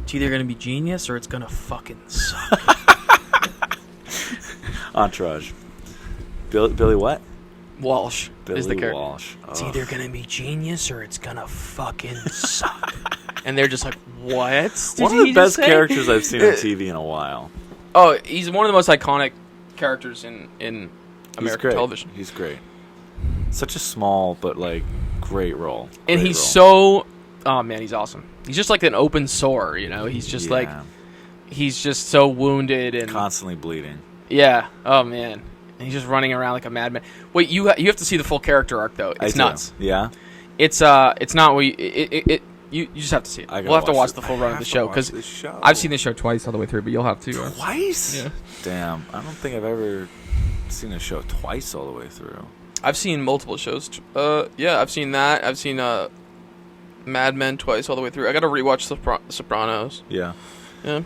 It's either gonna be genius or it's gonna fucking suck. Entourage. Billy what? Walsh Billy is the character. Walsh. It's either gonna be genius or it's gonna fucking suck. And they're just like, what? One of the best characters I've seen on TV in a while. Oh, he's one of the most iconic characters in American television. He's great. Such a small but like great role. And he's so, oh man, he's awesome. He's just like an open sore, you know. He's just like, he's just so wounded and constantly bleeding. Yeah. Oh man. And he's just running around like a madman. Wait, you have to see the full character arc though. It's nuts. Yeah. It's not what you just have to see it. We'll have to watch the full run of the show because I've seen this show twice all the way through, but you'll have to. Twice? Yeah. Damn, I don't think I've ever seen a show twice all the way through. I've seen multiple shows. Yeah, I've seen that. I've seen Mad Men twice all the way through. I got to rewatch Sopranos. Yeah. Yeah.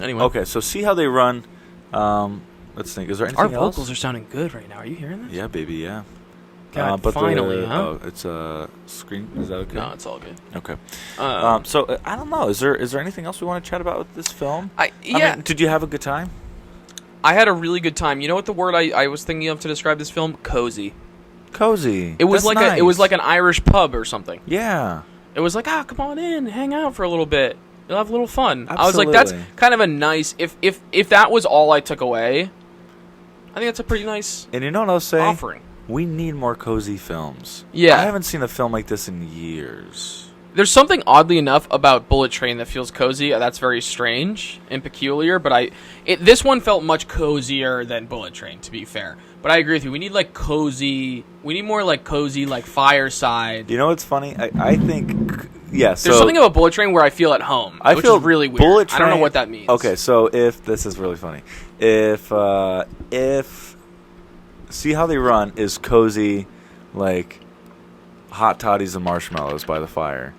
Anyway. Okay, so see how they run. Let's think. Is there anything else? Our vocals are sounding good right now. Are you hearing this? Yeah, baby, yeah. God, but finally, huh? It's a screen. Is that okay? No, it's all good. Okay. So I don't know. Is there anything else we want to chat about with this film? I mean, did you have a good time? I had a really good time. You know what the word I was thinking of to describe this film? Cozy. Cozy. It was That's like nice. It was like an Irish pub or something. Yeah. It was like, come on in, hang out for a little bit. You'll have a little fun. Absolutely. I was like, that's kind of a nice. If that was all I took away, I think that's a pretty nice. And you know what I'll say? Offering. We need more cozy films. Yeah. I haven't seen a film like this in years. There's something oddly enough about Bullet Train that feels cozy. That's very strange and peculiar, but this one felt much cozier than Bullet Train, to be fair. But I agree with you. We need like cozy. We need more like cozy, like fireside. You know what's funny? I think yes. There's something about Bullet Train where I feel at home. Which is really weird. Bullet Train, I don't know what that means. Okay, so if this is really funny, if See How They Run is cozy, like hot toddies and marshmallows by the fire,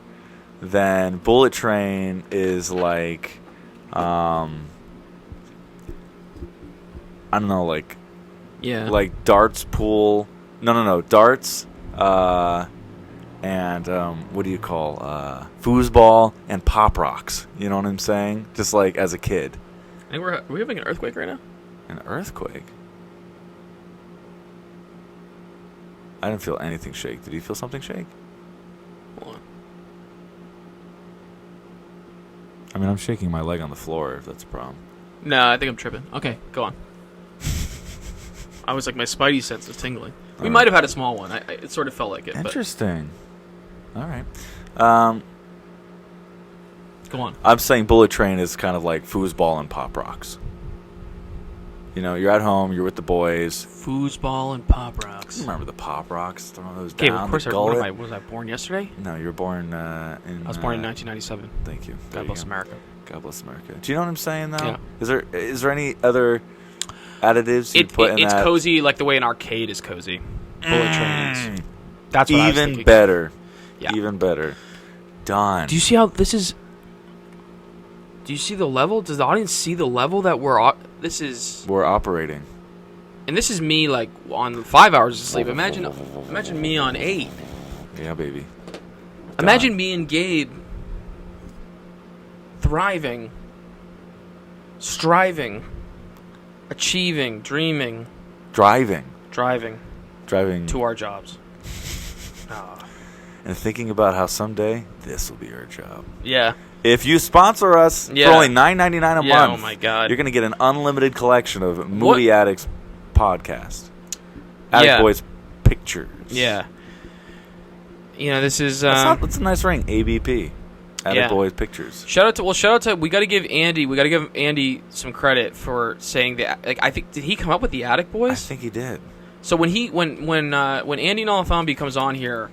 then Bullet Train is like, I don't know, like, like darts, pool. No, darts. And what do you call foosball and pop rocks? You know what I'm saying? Just like as a kid. I think are we having an earthquake right now? An earthquake? I didn't feel anything shake. Did you feel something shake? Hold on. I mean, I'm shaking my leg on the floor, if that's a problem. No, I think I'm tripping. Okay, go on. I was like, my spidey sense is tingling. We might have had a small one. It sort of felt like it. Interesting. But. All right. Go on. I'm saying Bullet Train is kind of like foosball and pop rocks. you're at home, you're with the boys. Foosball and Pop Rocks. Remember the Pop Rocks? Throwing those Okay, down. of course. Was I born yesterday? No, you were born in... I was born in 1997. Thank you. God bless America. God bless America. Do you know what I'm saying, though? Yeah. Is there any other additives you put in that? It's cozy like the way an arcade is cozy. Bullet trains. That's what I was thinking. Better. Yeah. Even better. Done. Do you see how this is... Do you see the level? Does the audience see the level that we're operating? And this is me, like, on 5 hours of sleep. Imagine me on 8. Yeah, baby. Imagine me and Gabe thriving, striving, achieving, dreaming, driving to our jobs. And thinking about how someday this will be our job. Yeah. If you sponsor us for only $9.99 a month, oh my God, you're going to get an unlimited collection of Movie Addicts podcast. Addict Boys Pictures. Yeah. This is... That's a nice ring. ABP. Addict Boys Pictures. Shout out to... We got to give Andy some credit for saying that. Like, I think... Did he come up with the Addict Boys? I think he did. So when Andy Nolafambi comes on here,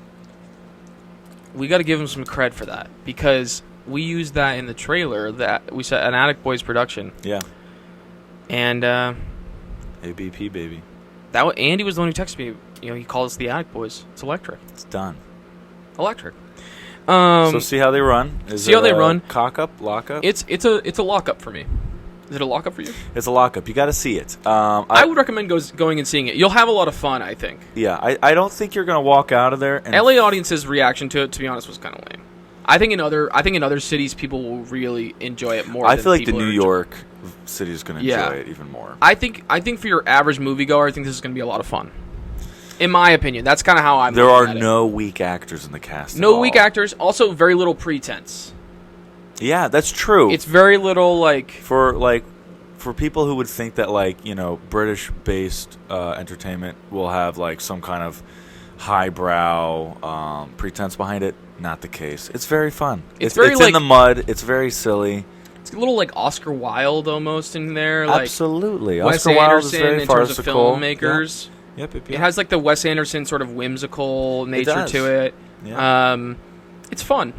we got to give him some cred for that. Because... We used that in the trailer that we said an Addict Boys production. Yeah. And ABP baby. Andy was the one who texted me. He called us the Addict Boys. It's electric. It's done. Electric. So see how they run. Cock up, lock up. It's a lock up for me. Is it a lock up for you? It's a lock up. You got to see it. I would recommend going and seeing it. You'll have a lot of fun, I think. Yeah, I don't think you're gonna walk out of there. And LA audience's reaction to it, to be honest, was kind of lame. I think in other cities, people will really enjoy it more. I feel like the New York city is going to enjoy it even more. I think for your average moviegoer, I think this is going to be a lot of fun. In my opinion, that's kind of how I'm. There are no weak actors in the cast. No weak actors. Also, very little pretense. Yeah, that's true. It's very little for people who would think that British-based entertainment will have some kind of highbrow pretense behind it. Not the case. It's very fun. It's in the mud. It's very silly. It's a little like Oscar Wilde almost in there. Absolutely. Wes Oscar Wilde is Anderson very in farcical. terms of filmmakers. Yeah. Yep. It has the Wes Anderson sort of whimsical nature to it. Yeah. It's fun.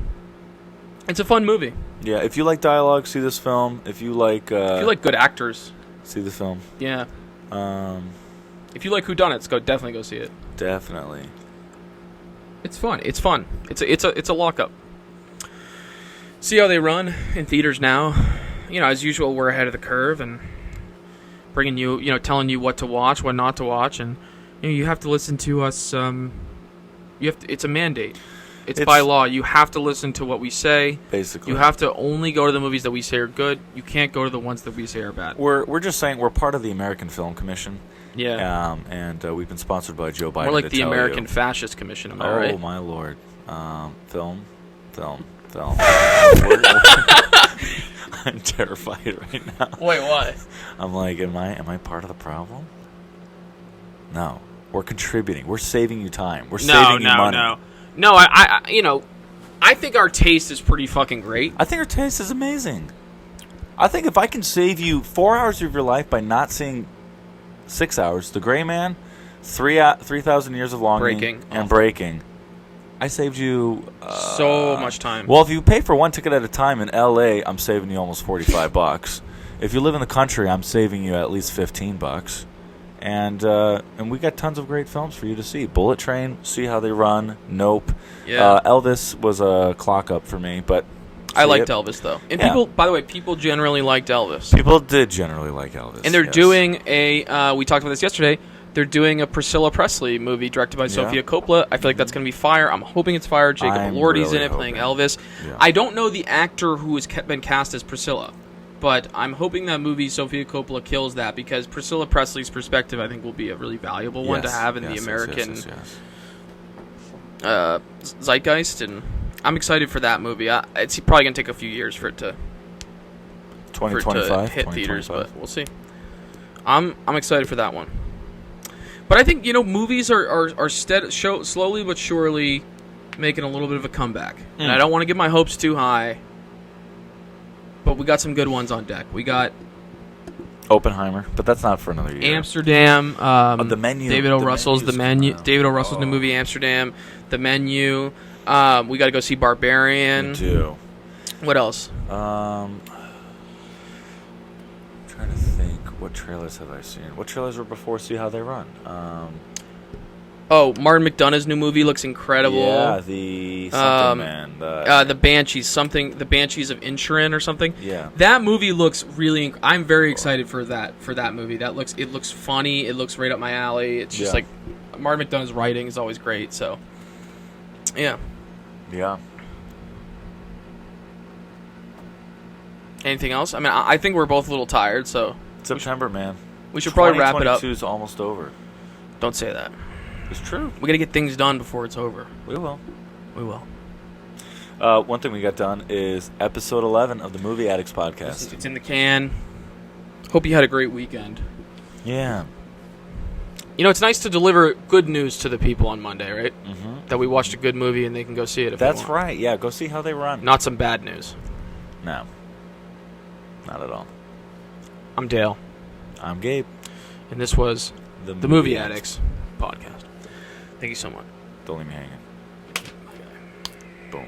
It's a fun movie. Yeah. If you like dialogue, see this film. If you like good actors, see the film. Yeah. If you like whodunits, definitely go see it. Definitely. It's fun. It's a lockup. See how they run in theaters now. As usual, we're ahead of the curve and bringing you, telling you what to watch, what not to watch, and you have to listen to us. It's a mandate. It's by law. You have to listen to what we say. Basically, you have to only go to the movies that we say are good. You can't go to the ones that we say are bad. We're just saying we're part of the American Film Commission. Yeah. And we've been sponsored by Joe Biden. More like the American Fascist Commission, am I right? Oh, my Lord. Film. I'm terrified right now. Wait, what? I'm like, am I part of the problem? No. We're contributing. We're saving you time. We're saving you money. No, I think our taste is pretty fucking great. I think our taste is amazing. I think if I can save you 4 hours of your life by not seeing 6 hours, The Gray Man, 3,000 Years of Longing, and Breaking, I saved you so much time. Well, if you pay for one ticket at a time in LA, I'm saving you almost $45. If you live in the country, I'm saving you at least $15. And we got tons of great films for you to see. Bullet Train, See How They Run, Nope. Yeah. Elvis was a clock up for me, but I liked Elvis though. And people, by the way, people generally liked Elvis. People did generally like Elvis. And they're doing we talked about this yesterday. They're doing a Priscilla Presley movie directed by Sofia Coppola. I feel like that's going to be fire. I'm hoping it's fire. Jacob Elordi's in it playing Elvis. Yeah. I don't know the actor who has been cast as Priscilla, but I'm hoping that movie Sofia Coppola kills that because Priscilla Presley's perspective, I think, will be a really valuable one to have in the American zeitgeist. And I'm excited for that movie. It's probably going to take a few years for it to 2025 hit theaters, but we'll see. I'm excited for that one. But I think movies are slowly but surely making a little bit of a comeback, and I don't want to get my hopes too high. But we got some good ones on deck. We got Oppenheimer, but that's not for another year. Amsterdam. The Menu. David O. Russell's The Menu. Wow. David O. Russell's new movie Amsterdam. The Menu. We got to go see Barbarian. Me too. What else? I'm trying to think. What trailers have I seen? What trailers were before See How They Run? Martin McDonagh's new movie looks incredible. Yeah, the something man. The Banshees, the Banshees of Inisherin or something. Yeah. That movie looks really. I'm very excited for that movie. It looks funny. It looks right up my alley. It's just like Martin McDonagh's writing is always great. So, yeah. Yeah. Anything else? I mean, I think we're both a little tired, so September, man. We should probably wrap it up. 2022 is almost over. Don't say that. It's true. We got to get things done before it's over. We will. We will. One thing we got done is episode 11 of the Movie Addicts podcast. It's in the can. Hope you had a great weekend. Yeah. You know, it's nice to deliver good news to the people on Monday, right? Mm-hmm. That we watched a good movie and they can go see it if they want. That's right. Yeah, go see How They Run. Not some bad news. No. Not at all. I'm Dale. I'm Gabe. And this was the Movie Addicts podcast. Thank you so much. Don't leave me hanging. Boom.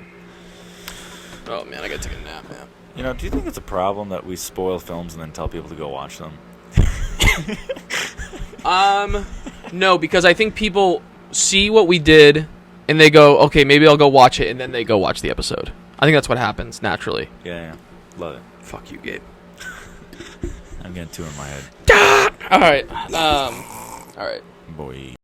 Oh, man, I got to take a nap, man. You know, do you think it's a problem that we spoil films and then tell people to go watch them? No, because I think people see what we did and they go, okay, maybe I'll go watch it, and then they go watch the episode. I think that's what happens naturally. Yeah. Love it. Fuck you, Gabe. I'm getting two in my head. All right. All right. Boy.